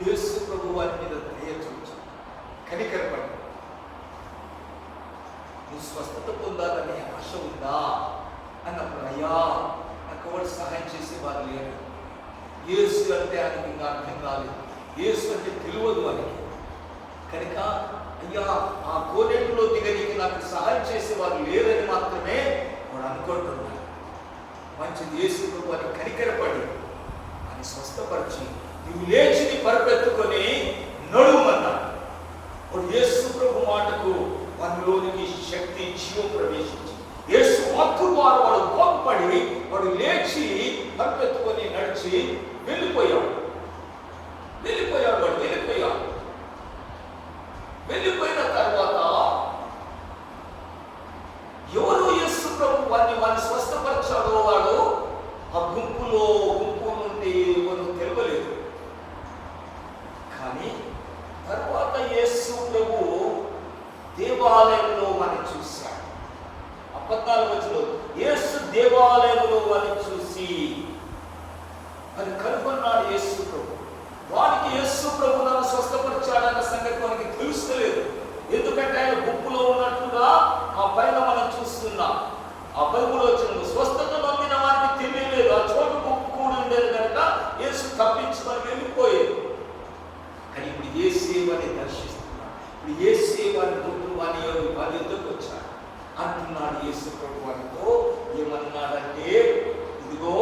యేసు ప్రభు వారి మీద దయ చూచి కనికరపడి, నువ్వు స్వస్థత పొందాలనే ఆశ ఉందా అన్నప్పుడు, అయ్యా నాకు ఎవరు సహాయం చేసేవారు లేరు. యేసు అంటే ఆయనకి ఇంకా అర్థం కాలేదు, యేసు అంటే తెలియదు ఆయనకి. కనుక అయ్యా ఆ కోనేటిలో దిగనికి నాకు సహాయం చేసేవారు లేరని మాత్రమే వాడు అనుకుంటున్నాడు. మంచిది, యేసు ప్రభు అని కనికరపడి అని స్వస్థపరిచి, నువ్వు లేచిని పరుపెత్తుకొని నడుమన్నాడు. వాడు యేసు ప్రభు మాటకు మనలోనికి శక్తి జీవం ప్రవేశించి యేసు వాక్కు ద్వారా వాడు కోపపడి వాడు లేచి పరుపెత్తుకొని నడిచి వెళ్ళిపోయాడు. వాడు వెళ్ళిపోయిన తర్వాత ఎవరు యేసు ప్రభు వాడిని స్వస్థపరిచాడో వాడు ఆ గుంపు నుండి ఎవరు తెలియలేదు. కానీ తర్వాత యేసు ప్రభు దేవాలయంలో వాడిని చూశాడు. 14వ వచనంలో యేసు దేవాలయంలో వాడిని చూసి అది కనుగొన్నాడు యేసు ప్రభు. వాడికి యేసు ప్రభు నన్ను స్వస్థపరిచాడన్న సంగతి మనకి తెలుస్తలేదు. ఎందుకంటే ఆయన గుంపులో ఉన్నట్టుగా ఆ పైన మనం చూస్తున్నాం. ఆ 13వ వచనంలో స్వస్థత నొందిన వారికి తెలియలేదు, ఆ చోటు గుంపు కూడా ఉండేది కనుక యేసు తప్పించుకొని వెళ్ళిపోయేది. కానీ ఇప్పుడు యేసేవాని దర్శిస్తున్నాడు, ఇప్పుడు యేసేవాని గుంపు వాని ఎదురుకు వచ్చాడు అంటున్నాడు. యేసు ప్రభు వారితో ఏమన్నాడంటే, ఇదిగో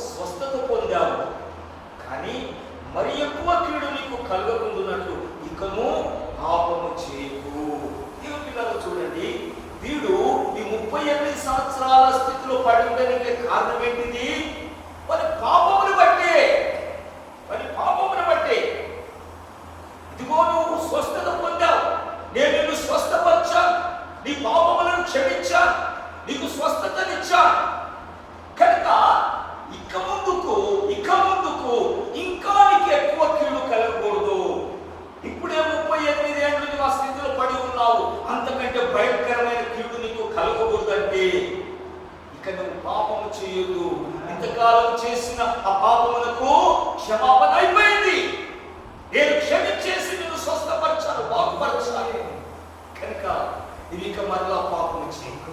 స్వస్థత పొందావు, కానీ మరి ఎక్కువ కీడు నీకు కలగకుండునట్లు ఇకను పాపము చేయకు. దేవుని పిల్లలు చూడండి, వీడు ఈ 38 సంవత్సరాల స్థితిలో పడి ఉండే కలిగే కారణం ఏంటిది? వారి పాపమును బట్టి. వారి పాపమును బట్టి. ఇదిగో నువ్వు స్వస్థత పొందావు, నేను నిన్ను స్వస్థపరిచాను, నీ పాపములను క్షమించాను, నీకు స్వస్థతనిచ్చాను. కనుక ఇక ముందుకు ఇంకా నీకు ఎక్కువ కీడు కలగకూడదు. ఇప్పుడే 38 ఏళ్ళు నువ్వు ఆ స్థితిలో పడి ఉన్నావు, అంతకంటే భయంకరమైన కీడు నీకు కలగకూడదంటే ఇక నువ్వు పాపము చేయొద్దు. ఇంతకాలం చేసిన ఆ పాపములకు క్షమాపణ అయిపోయింది. నేను క్షమించేసి నిన్ను స్వస్థపరచాను, బాగుపరచాలి. కనుక ఇవి ఇక మరలా పాపము చేయకు.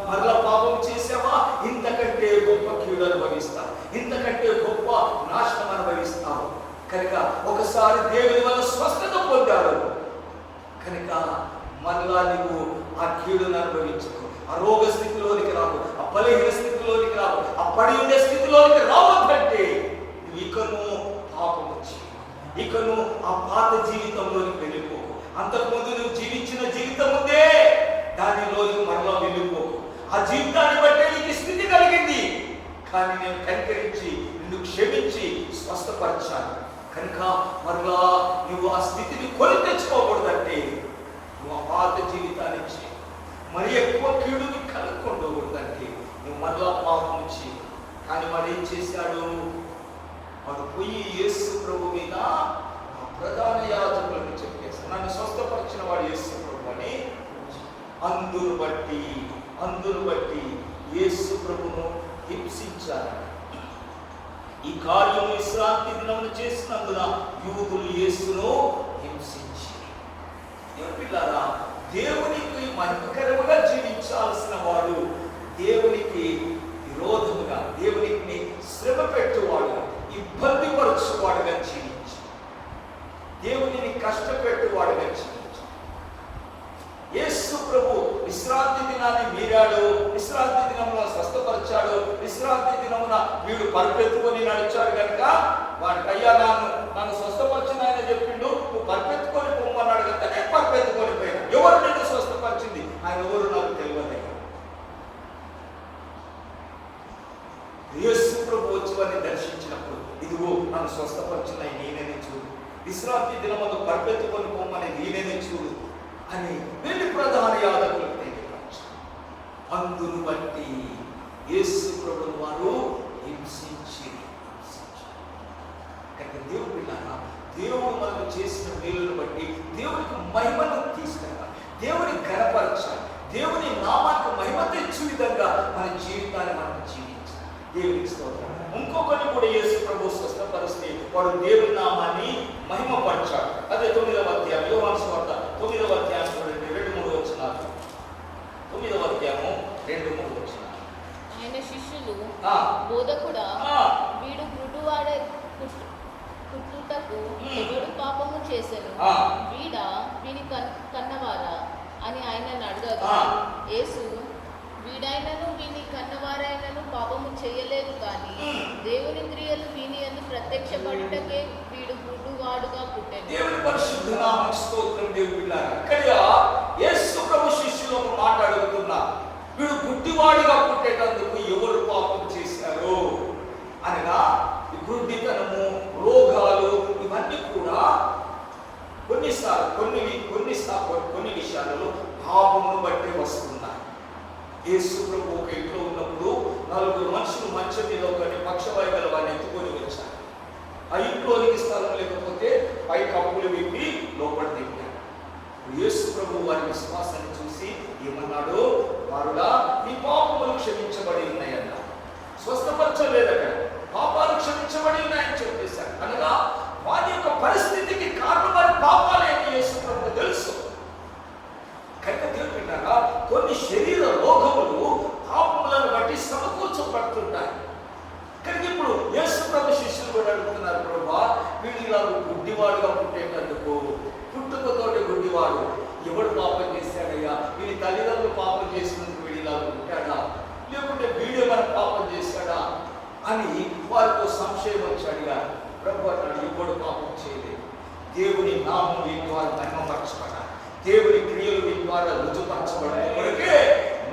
మరలా పాపం చేసావా, ఇంతకంటే గొప్ప కీడు అనుభవిస్తావు, ఇంతకంటే గొప్ప నాశనం అనుభవిస్తావు. కనుక ఒకసారి దేవుని వల్ల స్వస్థత పొందాడు కనుక మరలా నువ్వు ఆ కీడును అనుభవించకు. ఆ రోగ స్థితిలోనికి రావు, ఆ బలహీన స్థితిలోనికి రావు, ఆ పడి ఉండే స్థితిలోనికి రావద్దంటే నువ్వు ఇకను పాపము చేయి, ఇకను ఆ పాత జీవితంలోనికి వెళ్ళిపోకు. అంతకుముందు నువ్వు జీవించిన జీవితం ఉందే, దానిలోనికి మరలా వెళ్ళిపోకు. ఆ జీవితాన్ని బట్టే నీకు స్థితి కలిగింది, కానీ నేను కనికరించి నిన్ను క్షమించి స్వస్థపరిచాను. కనుక మరలా నువ్వు ఆ స్థితిని కొని తెచ్చుకోకూడదంటే నువ్వు ఆ పాత జీవితాన్ని చేయి. మరి ఎక్కువ కీడుని కలుక్కుండకూడదంటే నువ్వు మరలా పాపం చేయి. కానీ వాడు ఏం చేశాడు? వాడు పోయి యేసు ప్రభు మీద ప్రధాన యాజకులను చెప్పేసి నన్ను స్వస్థపరిచిన వాడు యేసు ప్రభు అని అందును బట్టి యేసు ప్రభును హింసించారు. ఈ కార్యము విశ్రాంతి దినమున చేసినందున యూదులు యేసును హింసించి. పిల్లారా, దేవునికి మహిమకరముగా జీవించాల్సిన వాడు దేవునికి విరోధముగా, దేవునికి శ్రమ పెట్టువాడుగా, ఇబ్బంది పరచువాడుగా జీవించి, దేవునిని కష్టపెట్టువాడుగా జీవించి. యేసు ప్రభు విశ్రాంతి దినాన్ని మీరాడు, విశ్రాంతి దినమున స్వస్థపరిచాడు, విశ్రాంతి దినమున వీడు పరిపెత్తుకొని నడిచాడు. కనుక వాడికి అయ్యా నన్ను స్వస్థపరిచిన ఆయన చెప్పిండు, నువ్వు పరిపెత్తుకొని పొమ్మన్నాడు కనుక నేను పరిపెత్తుకొని పోయాను. ఎవరు నిన్ను స్వస్థపరిచింది? ఆయన ఎవరు నాకు తెలియదు. యేసు ప్రభు వచ్చి వారిని దర్శించినప్పుడు ఇదిగో నన్ను స్వస్థపరిచిన నేనే చూడు, విశ్రాంతి దినమున పరిపెత్తుకొని పొమ్మని నేనే చూడు అని వెళ్ళి ప్రధాన యాజకులకు తెలియపరచారు. అందును బట్టి యేసు ప్రభువును వారు హింసించి. కనుక దేవుడు పిల్లగా, దేవుడు మనం చేసిన మేలును బట్టి దేవునికి మహిమను తీసుకెళ్ళాలి, దేవుని ఘనపరచాలి, దేవుని నామానికి మహిమ తెచ్చు విధంగా మన జీవితాన్ని మనం జీవించాలి. దేవునికి స్తోత్రం. ఇంకొకరిని కూడా యేసు ప్రభు స్వస్థపరిస్తే వాడు దేవుని నామాన్ని మహిమపరచాడు. అదే 9వ అధ్యాయం యోహాను సువార్త 9వ అధ్యాయం 2-3 వచనాలు. 9వ అధ్యాయము 2-3 వచనాలు. ఆయన శిష్యులు బోధకుడా, వీడు గుడ్డివాడే పుట్టుటకు ఎవడు పాపము చేసెను, వీడా వీని కన్నవారా అని ఆయనను అడగగా యేసు వీడైనను వీని కన్నవారైనను పాపము చేయలేదు, కానీ దేవుని క్రియలు వీని యందు ప్రత్యక్షపడుటకే వీడు గుడ్డివాడుగా పుట్టెను. దేవుని పరిశుద్ధ నామమునకు స్తోత్రం. దేవుని బిడ్డలారా, ఇక్కడ యేసు ప్రభు శిష్యులు మాట్లాడుతున్నారు, వీడు గుడ్డివాడుగా పుట్టేటందుకు ఎవరు పాపం చేశారు అనగా గుడ్డితనము, రోగాలు ఇవన్నీ కూడా కొన్ని విషయాలలో పాపమును బట్టి వస్తున్నాయి. యేసు ప్రభు ఒక ఇంట్లో ఉన్నప్పుడు 4 మనుషులు మంచం మీద ఒకటి పక్షవాయుగల వారిని ఎత్తుకొని వచ్చారు. ఆ ఇంట్లోనికి స్థలం లేకపోతే పై కప్పులు విప్పి లోపల దిగారు. యేసు ప్రభు వారి విశ్వాసాన్ని చూసి ఏమన్నాడు? వారులా మీ పాపములు క్షమించబడి ఉన్నాయన్న. స్వస్థపరచలేదు, అక్కడ పాపాలు క్షమించబడి ఉన్నాయని చెప్పేశారు. అనగా వారి యొక్క పరిస్థితికి కారణం వారి పాపాలేని యేసు ప్రభు తెలుసు. కనుక తెలుపుతారా, కొన్ని శరీర రోగములు పాపములను బట్టి సమకూర్చబడుతుంటాయి. కనుక ఇప్పుడు యేసు ప్రభు శిష్యులు కూడా అడుగుతున్నారు, ప్రభా వీడు ఇలా గుడ్డివాడుగా పుట్టేటందుకు, పుట్టుకతోటి గుడ్డివాడు ఎవడు పాపం చేశాడయ్యా? వీడి తల్లిదండ్రులు పాపం చేసినందుకు వీడు ఇలా పుట్టాడా, లేకుంటే వీడే మన పాపం చేశాడా అని వారితో సంశయం వచ్చి అడిగారు. ప్రభు అన్నాడు, ఎవడు పాపం చేయలేదు, దేవుని నామం వీటి వారు మహిమపరచబడాలి, దేవుని క్రియలు వీటి ద్వారా రుజుపరచబడే కొరకే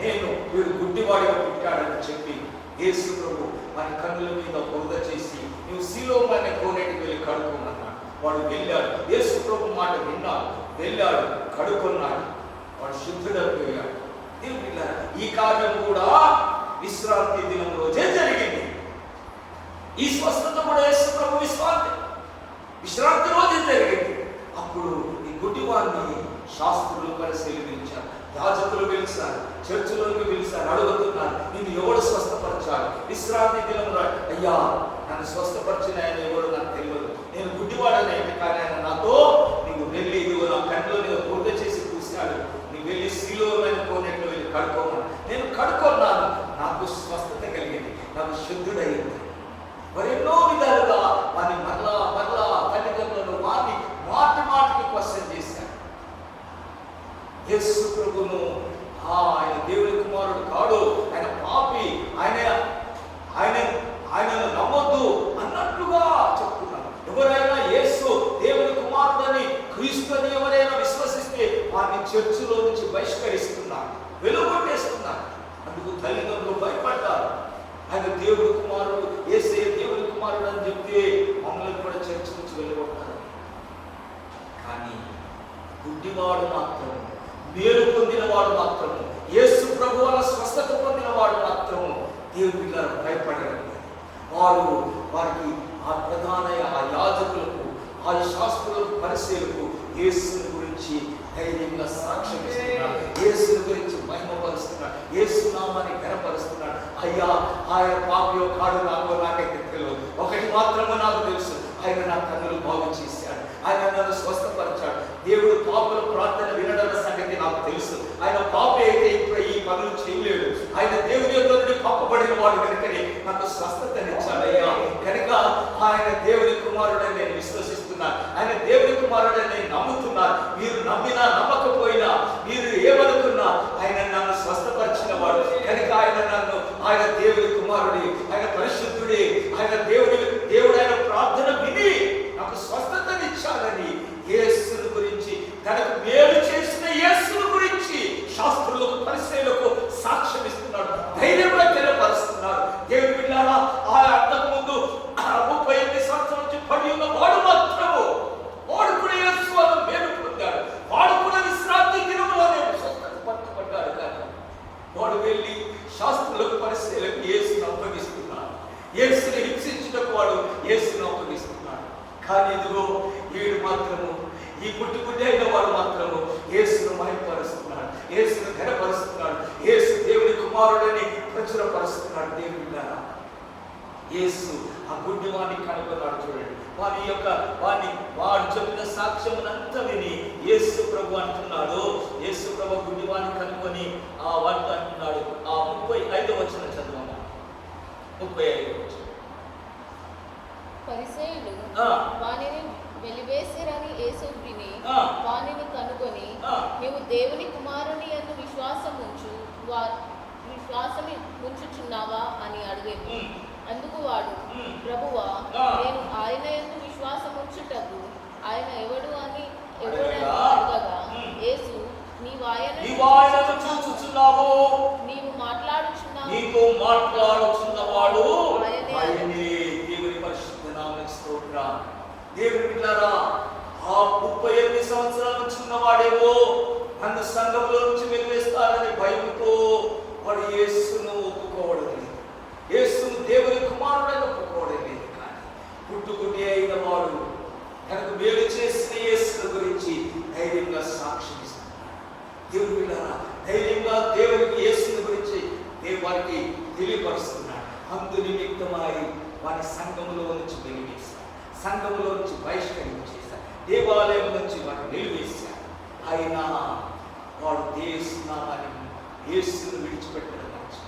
నేను వీడు గుడ్డివాడిగా పుట్టాడని చెప్పి యేసు ప్రభు మన కన్నుల మీద బురద చేసి నువ్వు సిలోమనే కోనేటికి వెళ్ళి కడుక్కోమన్నాడు. వాడు వెళ్ళాడు, యేసు ప్రభు మాట విన్నాడు, వెళ్ళాడు, కడుక్కున్నాడు, వాడు శుద్ధుడైపోయాడు. ఈ కార్యం కూడా విశ్రాంతి దినం రోజే జరిగింది. ఈ స్వస్థత కూడా యేసు ప్రభు విశ్రాంతి రోజే జరిగింది. అప్పుడు ఈ గుడ్డివాడిని శాస్త్రులు పరిశీలించారు, యాజకులు పిలిచారు, చర్చిలోకి పిలిచారు, అడుగుతున్నారు, నిన్ను ఎవడు స్వస్థపరచాలి? విశ్రాంతి దినంలో అయ్యా నన్ను స్వస్థపరిచిన ఆయన ఎవడు నాకు తెలియదు, నేను గుడ్డివాడనైతే కానీ ఆయన నాతో నీవు వెళ్ళి ఇదిగో నా కంట్లో నేను బురద చేసి పూసాడు, నీవు వెళ్ళి సిలోమైన కోనేటిలో వెళ్ళి కడుక్కోమని. నేను కడుక్కున్నాను, నాకు స్వస్థత కలిగింది, నాకు శుద్ధుడయ్యింది. మరెన్నో విధాలుగా వారిని మరలా తల్లిదండ్రులను వారిని మాటికి క్వశ్చన్ చేశారు. యేసు ప్రభును ఆయన దేవుని కుమారుడు కాడు, ఆయన పాపి, ఆయనను నమ్మొద్దు అన్నట్లుగా చెప్తున్నారు. ఎవరైనా యేసు దేవుని కుమారుడని క్రీస్తుని ఎవరైనా విశ్వసిస్తే వారిని చర్చిలో నుంచి బహిష్కరిస్తున్నారు, వెలుగొట్టేస్తున్నారు. అందుకు తల్లిదండ్రులు భయపడ్డారు. ఆయన దేవుని కుమారుడు, యేసే దేవుని కుమారుడు అని చెప్తే మమ్మల్ని కూడా చర్చి నుంచి వెళ్ళగొట్టారు. కానీ గుడ్డివాడు మాత్రం, మేలు పొందిన వాడు మాత్రము, యేసు ప్రభు వల్ల స్వస్థత పొందిన వాడు మాత్రము దేవుని పిల్లలు భయపడరు. వారికి ఆ ప్రధాన ఆ యాజకులకు, ఆ శాస్త్రులకు, పరిశీలకు యేసుని గురించి ధైర్యంగా సాక్ష్యం ఇస్తున్నాడు, యేసుని గురించి మహిమపరుస్తున్నాడు, యేసు నామాన్ని ఘనపరుస్తున్నాడు. అయ్యా ఆయన పాపియో కాడు నాకైతే తెలియదు, ఒకటి మాత్రమే నాకు తెలుసు, ఆయన నా కన్నులు బాగు చేశాడు, ఆయన నన్ను స్వస్థపరిచాడు. దేవుడు పాపుల ప్రార్థన వినడం సంగతి నాకు తెలుసు. ఆయన పాపి అయితే ఇప్పుడు ఈ పనులు చేయలేడు. ఆయన దేవుని యొద్ద నుండి పంపబడిన వాడు కనుకనే నాకు స్వస్థతనిచ్చాడయ్యా. కనుక ఆయన దేవుని కుమారుడని నేను విశ్వసిస్తున్నాను, ఆయన దేవుని కుమారుడని నేను నమ్ముతున్నాను. మీరు నమ్మినా నమ్మకపోయినా, మీరు ఏమనుకున్నా ఆయన నన్ను స్వస్థపరిచిన వాడు కనుక ఆయన దేవుని కుమారుడి, ఆయన పరిశుద్ధుడే, ఆయన దేవుడు ఆయన ప్రార్థన విని నాకు స్వస్థతనిచ్చాడని యేసుని గురించి, తనకు మేలు చేసిన యేసుని గురించి శాస్త్రులకు, పరిశీలకు సాక్ష్యం ఇస్తున్నాడు, ధైర్యంగా తెలియపరుస్తున్నాడు. దేవుని బిడ్డలారా, ఆ అంతకు ముందు 38 సంవత్సరాల నుంచి పడి ఉన్న వాడు మాత్రము, వాడు కూడా యేసు వల్ల మేలు పొందాడు, వాడు కూడా విశ్రాంతి దినములోనే స్వస్థత పట్టుబడ్డాడు. కానీ వాడు వెళ్ళి శాస్త్రులకు, పరిశీలకు యేసును అప్పగిస్తున్నాడు, యేసుని హింసించుటకు వాడు యేసును అప్పగిస్తున్నాడు. కానీ ఇదిగో వీడు మాత్రము, ఈ పుట్టుకుంటే అయిన వాడు మాత్రము యేసును మహిమపరుస్తున్నాడు, యేసును ఘనపరుస్తున్నాడు, యేసు దేవుని కుమారుడని ప్రచురపరుస్తున్నాడు. దేవుని యేసు ఆ గుడ్డివాణ్ణి కనుగొన్నాడు. చూడండి, వాడు చెప్పిన సాక్ష్యమునంతా విని యేసు ప్రభు అంటున్నాడు, యేసు ప్రభు గుడ్డివాణ్ణి కనుగొని వాడితో అంటున్నాడు. ఆ 35వ వచనం చదవమా. 35వ వచనం. పరిసయ్యులు వానిని వెలివేసిరని యేసు విని వానిని కనుగొని, నీవు దేవుని కుమారుని యందు విశ్వాసముంచుచున్నావా అని అడిగేను. అందుకు వాడు, ప్రభువా, నేను ఆయన యందు విశ్వాసముంచుటకు ఆయన ఎవడు అని అడగగా, యేసు, నీవు ఆయనను చూచుచున్నావు, నీవు మాట్లాడుచున్నవాడు ఆయనే. దేవుని పరిశుద్ధ నామమునకు స్తోత్రం. దేవుని బిడ్డలారా, ఆ 38 సంవత్సరాల నుంచి ఉన్నవాడేమో నన్ను సంఘంలో నుంచి వెలివేస్తారని భయంతో వాడు యేసును ఒప్పుకోవడం లేదు, యేసును దేవుని కుమారుడని ఒప్పుకోవడం లేదు. కానీ పుట్టుకుని అయిన వాడు తనకు మేలు చేసిన యేసుని గురించి ధైర్యంగా సాక్ష్యం ఇస్తున్నాడు. దేవుని బిడ్డలారా, ధైర్యంగా దేవునికి యేసుని గురించి వారికి తెలియపరుస్తున్నాడు. అందు నిమిత్తమై వారి సంఘములో నుంచి వెలివేశారు, సంఘములో నుంచి బహిష్కరించేశారు, దేవాలయం నుంచి వారిని నిలివేశారు. అయినా వాడు యేసునామాన్ని, యేసును విడిచిపెట్టడం మంచి.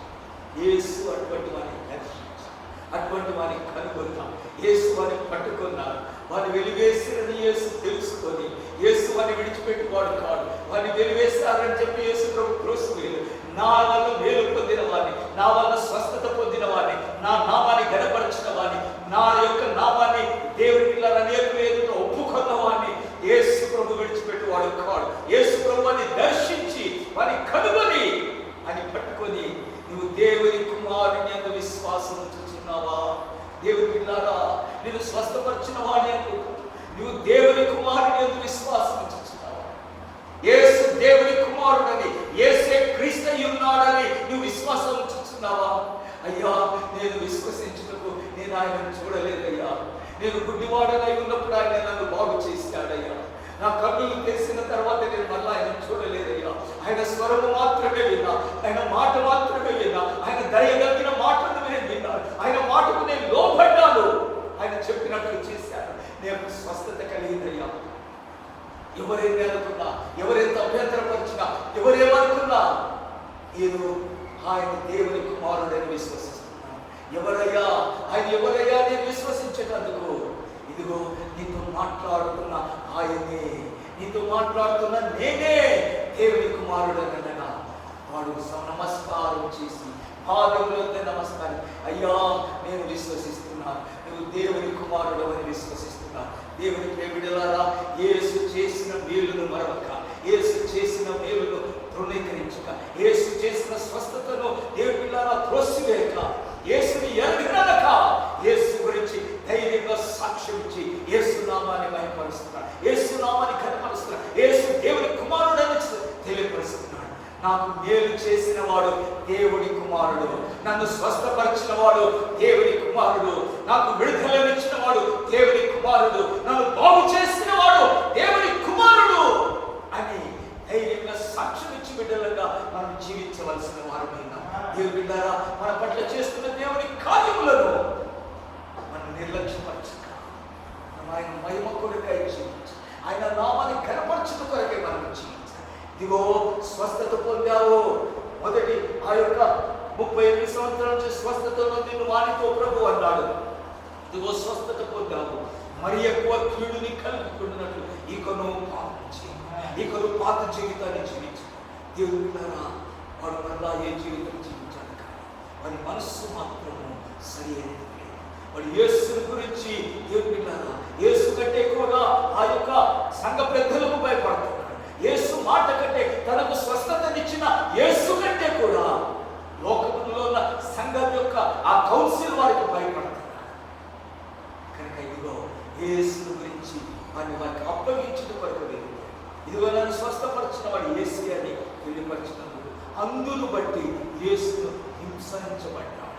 యేసు అటువంటి వారిని దర్శించారు, అటువంటి వారిని కనుగొన్నాం, యేసు వారిని పట్టుకున్నారు. వారిని వెలివేసినని యేసు తెలుసుకొని యేసు వారిని విడిచిపెట్టి వాడు కాడు. వారిని వెలివేస్తారని చెప్పి యేసు ప్రభు త్రోసివేయలేదు. నా వల్ల మేలు పొందిన వారిని, నా వల్ల స్వస్థత పొందిన వారిని, నా నామాన్ని గణపరిచిన వారిని, నా యొక్క నామాన్ని దేవుని పిల్లలు అనేక వేదికగా ఒప్పుకున్న వారిని యేసు ప్రభు విడిచిపెట్టి వాడు కాడు. యేసు ప్రభు వారిని దర్శించి వారిని కనుగొని అని పట్టుకొని, నువ్వు దేవుని కుమారుని యందు విశ్వాసం విశ్వాసం ఉంచుచున్నావా? దేవుని బిడ్డలారా, నేను స్వస్థపరిచిన వాడిని నువ్వు దేవుని కుమారుని యందు విశ్వాసం ఉంచుచున్నావా? యేసు దేవుని కుమారుడని, యేసే క్రీస్తు ఉన్నాడని నువ్వు విశ్వాసం ఉంచుచున్నావా? అయ్యా, నేను విశ్వసించుటకు నేను ఆయనను చూడలేదయ్యా. నేను గుడ్డివాడనై ఉన్నప్పుడు ఆయన నన్ను బాగు చేశాడయ్యా. నా కన్నులు తెరిసిన తర్వాత నేను మళ్ళీ ఆయన చూడలేదయ్యా. ఆయన స్వరము మాత్రమే విన్నా, ఆయన మాట మాత్రమే విన్నా, ఆయన దయగలిగిన మాటను నేను విన్నాను. ఆయన మాటకు నేను లోబడ్డాను. ఆయన చెప్పినట్లు చేశాను. నేను స్వస్థత కలిగిందయ్యా. ఎవరైనా అనుకున్నా, ఎవరెంత అభ్యంతరపరిచినా, ఎవరేమనుకున్నా, నేను ఆయన దేవుని కుమారుడని విశ్వసిస్తున్నాను. ఎవరయ్యా ఆయన? ఎవరయ్యా నేను విశ్వసించేటందుకు? ఇదిగో నీతో మాట్లాడుతున్న ఆయనే, నీతో మాట్లాడుతున్న నేనే దేవుని కుమారుడనగా వాడు నమస్కారం చేసి పాదములందు నమస్కారం, అయ్యా నేను విశ్వసిస్తున్నా, నువ్వు దేవుని కుమారుడు అని విశ్వసిస్తున్నా. దేవుని ప్రేమిడులారా, యేసు చేసిన మేలును మరవక, యేసు చేసిన మేలును తృణీకరించక, యేసు చేసిన స్వస్థతను దేవుడిలారా త్రోసివేయక, యేసుని ఎరగనక, యేసు గురించి ధైర్యంగా సాక్ష్యం ఇచ్చి యేసు నామాన్ని మహిమపరుస్తున్నాడు, యేసు నామాన్ని ఘనపరుస్తున్నాడు, యేసు దేవుని కుమారుడని తెలియపరుస్తున్నాడు. నాకు మేలు చేసిన వాడు దేవుని కుమారుడు, నన్ను స్వస్థపరిచిన వాడు దేవుని కుమారుడు, నాకు విడుదలనిచ్చిన వాడు దేవుని కుమారుడు, నన్ను బాగు చేసిన వాడు దేవుని కుమారుడు అని ధైర్యంగా సాక్ష్యం ఇచ్చి బిడ్డలుగా మనం జీవించవలసిన వారమైనా. దేవుని బిడ్డలారా, మన పట్ల చేస్తున్న దేవుని కార్యములను మనం నిర్లక్ష్యపరచక, ఆయన మహిమ కొరకై జీవించాలి, ఆయన నామాన్ని కనపరచుట కొరకై మనం జీవించాలి. ఇదిగో స్వస్థత పొందావు. మొదటి ఆ యొక్క 38 సంవత్సరాల నుంచి స్వస్థతలో నిన్ను వానితో ప్రభు అన్నాడు. ఇదిగో స్వస్థత పొందావు. మరి ఎక్కువ కీడుని కలుగుకున్నట్లు ఇకను పాత జీవితాన్ని జీవించు. దేవుని బిడ్డలారా, వాడు మళ్ళా ఏ జీవితం జీవించాలి కానీ వాడి మనస్సు మాత్రము సరి అయినది. వాడు యేసుని గురించి, దేవుని బిడ్డలారా, యేసు కంటే ఎక్కువగా ఆ యొక్క సంఘ పెద్దలకు భయపడుతున్నాడు. యేసు మాట కంటే, తనకు స్వస్థతనిచ్చిన యేసు కంటే కూడా లోకంలో ఉన్న సంఘం యొక్క ఆ కౌన్సిల్ వారికి భయపడుతున్నారు. కనుక ఇదిగో యేసు గురించి వారికి అప్పగించడం కొరకు లేదు. ఇదిగో నన్ను స్వస్థపరిచిన వాడు యేసు అని తెలియపరిచినందుకు అందును బట్టి యేసును హింసించబడ్డాడు.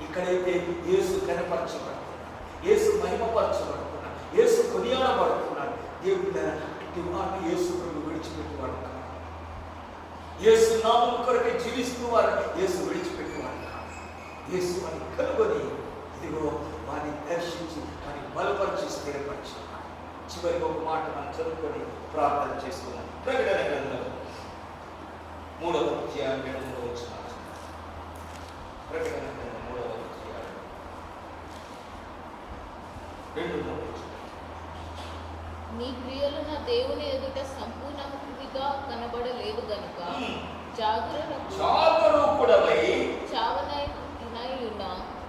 ఇక్కడైతే యేసు కనపరచబడుతున్నాడు, యేసు మహిమపరచబడుతున్నాడు, యేసు కొనియాడబడుతున్నాడు. దేవుడు వారిని యేసు విడిచిపెట్టేవాడు కాదు. యేసు నామం కొరకు జీవిస్తూ వారిని యేసు విడిచిపెట్టేవాడు కాదు. యేసు వారిని కనుగొని ఇదిగో వారిని దర్శించి వారిని బలపరిచి స్థిరపరిచి. చివరికి ఒక మాట మనం చదువుకొని ప్రార్థన చేస్తున్నాం. ప్రకటన గ్రంథం 3వ అధ్యాయం 7వ వచనం. ప్రకటన గ్రంథం 3వ అధ్యాయం 2-3 వచనం. నీ క్రియలు నా దేవుని ఎదుట సంపూర్ణముగా కనబడలేదు గనుక జాగరూకుడవై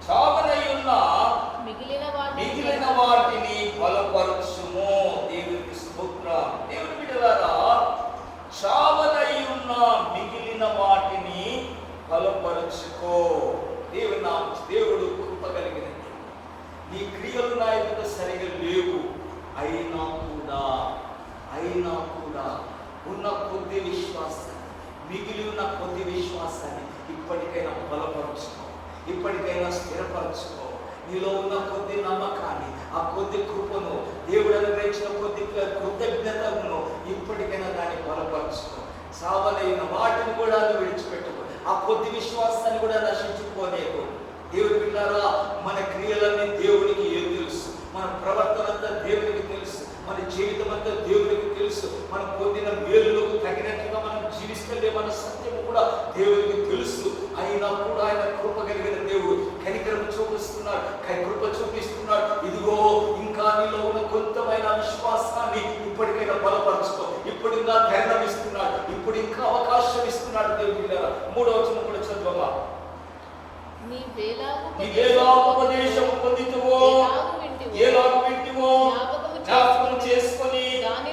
చావనయున్న మిగిలిన వాటిని బలపరచుము. దేవునికి స్తోత్రం. దేవుని బిడ్డలారా, చావనయున్న మిగిలిన వాటిని బలపరచుకో. దేవుడు కృప కలిగిన నీ క్రియలు నా ఎదుట సరిగా లేవు, అయినా కూడా ఉన్న కొద్ది విశ్వాసాన్ని, మిగిలి ఉన్న కొద్ది విశ్వాసాన్ని ఇప్పటికైనా బలపరచుకో, ఇప్పటికైనా స్థిరపరచుకో. నీలో ఉన్న కొద్ది నమ్మకాన్ని, ఆ కొద్ది కృపను, దేవుడు అనుగ్రహించిన కొద్ది కృతజ్ఞతను ఇప్పటికైనా దాన్ని బలపరచుకో. సావలైన వాటిని కూడా విడిచిపెట్టుకో. ఆ కొద్ది విశ్వాసాన్ని కూడా నశించుకోలేకు. దేవుడి బిడ్డలారా, మన క్రియలన్నీ దేవునికి ఏం తెలుసు, మన ప్రవర్తన అంతా దేవునికి తెలుసు, మన జీవితం అంతా దేవునికి తెలుసు. మనం పొందిన మేలులకు తగినట్టుగా మనం జీవిస్తే మన సత్యము కూడా దేవునికి తెలుసు. అయినా కూడా ఆయన కృప కలిగిన దేవుడు కనికరం చూపిస్తున్నాడు, కృప చూపిస్తున్నాడు. ఇదిగో ఇంకా నీలో ఉన్న కొంతమైన విశ్వాసాన్ని ఇప్పటికైనా బలపరచుకో. ఇప్పుడు ఇంకా ధైర్యం ఇస్తున్నాడు, ఇప్పుడు ఇంకా అవకాశం ఇస్తున్నాడు. దేవుడి 3వ వచనం కూడా చదవగా, నీ వేలాగు ఉపదేశం పొందితువో, ఏలాగు వింటివో జ్ఞాపకం చేసుకొని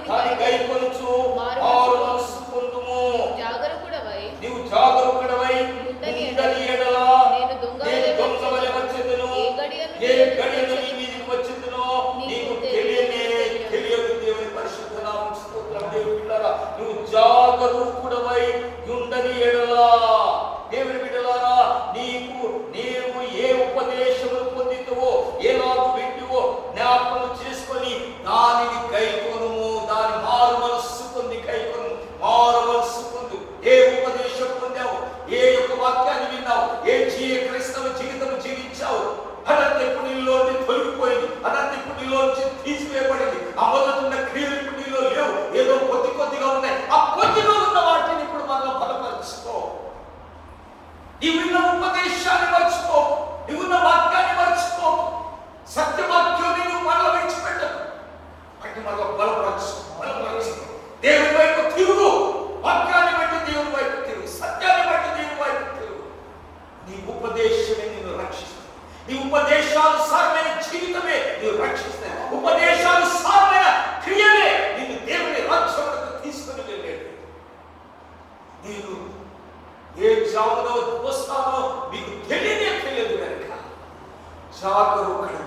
దాని గైకొనుచు మారు మనస్సు పొందుము. జాగరూకుడవై నీవు జాగరూకుడవై ఉండని ఎడల నేను దొంగ వలె ఏ గడియలో నీ మీదకి వచ్చిందో నీకు తెలియదు. దేవుని పరిశుద్ధ నామమునకు స్తోత్రం. దేవుని బిడ్డలారా, నువ్వు జాగరూకుడవై ఉండని ఎడలా, దేవుని బిడ్డలారా, నీవు ఏ ఉపదేశములు పొందితువో, ఎలాగూ వింటివో జ్ఞాపకం చేసుకొని దానిని కైకొనుము. దాని మారు మనస్సు పొంది కైకొను. మారు మనస్సు పొందు. ఏ ఉపదేశం పొందావు, ఏ యొక్క వాక్యాన్ని విన్నావు, క్రైస్తవ జీవితం జీవించావు, అదంతా ఇప్పుడు నీలోంచి తొలగిపోయింది. అదంతా ఇప్పుడు నీలోంచి తీసివేయబడింది. ఆ మొదలున్న క్రియలు ఇప్పుడు నీలో లేవు. ఏదో కొద్దిగా ఉన్నాయి. ఆ కొద్దిగా ఉన్న వాటిని ఇప్పుడు మనలో బలపరుచుకో. నీవు విన్న ఉపదేశాన్ని మర్చిపో. నీవున్న వాక్యాన్ని మర్చిపో. సత్యవాక్యాన్ని నువ్వు మనలో విడిచిపెట్టదు. వాటిని మనలో బలపరచు. దేవుని వైపు తిరుగు. వాక్యాన్ని బట్టి దేవుని వైపు తిరుగు. సత్యాన్ని బట్టి దేవుని వైపు తిరుగు. నీ ఉపదేశమే నిన్ను రక్షిస్తుంది. నీ ఉపదేశానుసారమైన జీవితమే నిన్ను రక్షిస్తాయి. ఉపదేశానుసారమైన క్రియలే నిన్ను దేవుని రాజ్యంలోకి తీసుకుని వెళ్ళేది. నేను ఏ జాములో వస్తానో మీకు తెలియదు కనుక జాగరూకుడు,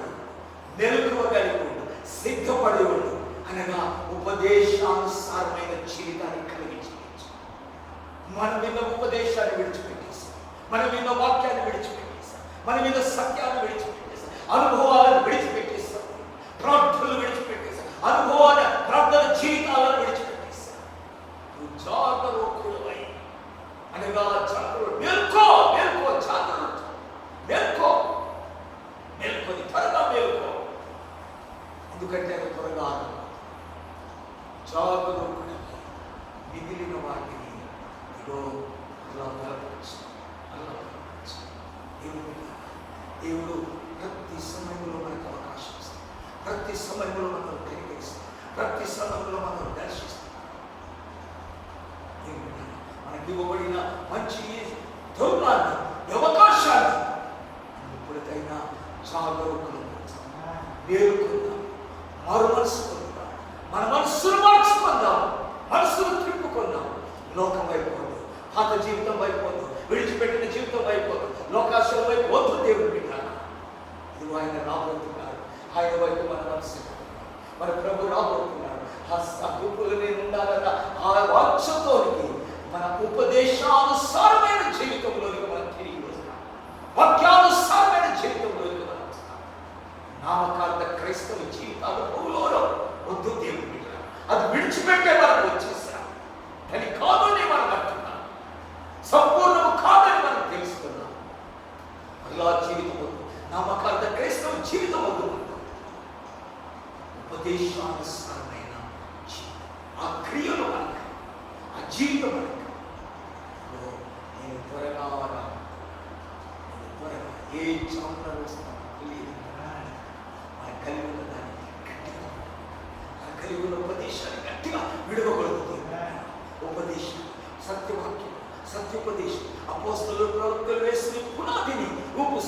మెలకువగలిగి ఉండు, సిద్ధపడి ఉండు. అనగా ఉపదేశానుసారమైన జీవితాన్ని కలిగి జీవించు. మనం విన్న ఉపదేశాన్ని విడిచిపెట్టేసి, మనం విన్న వాక్యాన్ని విడిచిపెట్టేసి, మనం విన్న సత్యాన్ని విడిచిపెట్టేసి, అనుభవాలను విడిచిపెట్టేస్తాం, ప్రార్థనలు విడిచిపెట్టేసి, అనుభవాల ప్రార్థన జీవితాలను విడిచిపెట్టేసి, నువ్వు జాగరూకుడవై అనగా మేల్కో మేల్కొని త్వరగా మేల్కో. ఎందుకంటే అది త్వరగా జాగరూకుడై మిగిలిన వాటిని ఇదో అలా బలపరచు. దేవుడు ప్రతి సమయంలో మనకు అవకాశం ఇస్తాడు. ప్రతి సమయంలో మనం కనిపిస్తాం. ప్రతి సమయంలో మనం దర్శిస్తాం. మనకి ఇవ్వబడిన మంచి తరుణాన్ని, అవకాశాన్ని ఇప్పటికైనా జాగరూకులు మేలుకుందాం. మారు మనసు పొందుదాం. మన మనస్సును మార్చుకుందాం. మనస్సును తిప్పుకుందాం. లోకం వైపు వద్దు, పాత జీవితం వైపు వద్దు, విడిచిపెట్టిన జీవితం వైపు వద్దు, లోకాశల వైపు వద్దు. దేవుడు పెట్టాలి. ఇది ఆయన రాబోతున్నాడు. ఆయన వైపు మన మనసు, మన ప్రభు రాబోతున్నాడు. ఆ గుంపులు నేను ఉండాలన్న ఆ వాక్యంతోనికి మన ఉపదేశానుసారమైన జీవితంలోనికి మనం తిరిగి వస్తాం. వాక్యానుసారమైన జీవితంలోనికి మనం వస్తాం. నామకార్థ క్రైస్తవ జీవితాలు బహుళలో వద్దు. దేవుడు పెట్టాలి. అది విడిచిపెట్టే మనకు వచ్చేసాం. దాని కాదని మనం అంటున్నాం. సంపూర్ణము కాదని మనం తెలుసుకున్నాం. అలా జీవితం వద్దు. నామకార్థ క్రైస్తవ జీవితం వద్దు. ఉపదేశానుసారమైన ఆ క్రియలు మనకు, ఆ జీవితం మనకు. నేను త్వరగా ఏ చావున వస్తాను తెలియదు. మన కలిగి ఉన్న దాన్ని గట్టిగా, మన కలిగి ఉన్న ఉపదేశాన్ని గట్టిగా విడవగలుగుతుంది. ఉపదేశం, సత్యవాక్యం, సత్యోపదేశం, అపోస్తలులు ప్రవక్తలు వేసిన పునాదిని,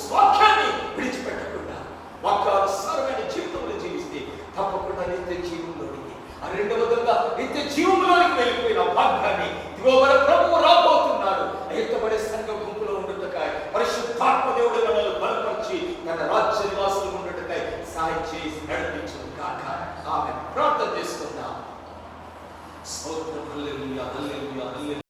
స్వాఖ్యాన్ని విడిచిపెట్టకుండా వాక్యానుసారమైన జీవితంలో జీవిస్తే తప్పకుండా నిత్య జీవంలోనికి, ఆ రెండవదిగా నిత్య జీవంలోనికి వెళ్ళిపోయిన భాగ్యాన్ని ఇదిగో మన ప్రభువు రాబోతున్నాడు. ఎత్తబడే సంఘ గుంపులో ఉండటకాయ పరిశుద్ధాత్మ దేవుడు మనల్ని బలపరిచి తన రాజ్య నివాసులు ఉండటకాయ సహాయం చేసి నడిపించును కాక. ఆమె ప్రార్థన చేసుకుందాం. స్తోత్రం. హల్లెలూయా, హల్లెలూయా, హల్లెలూయా.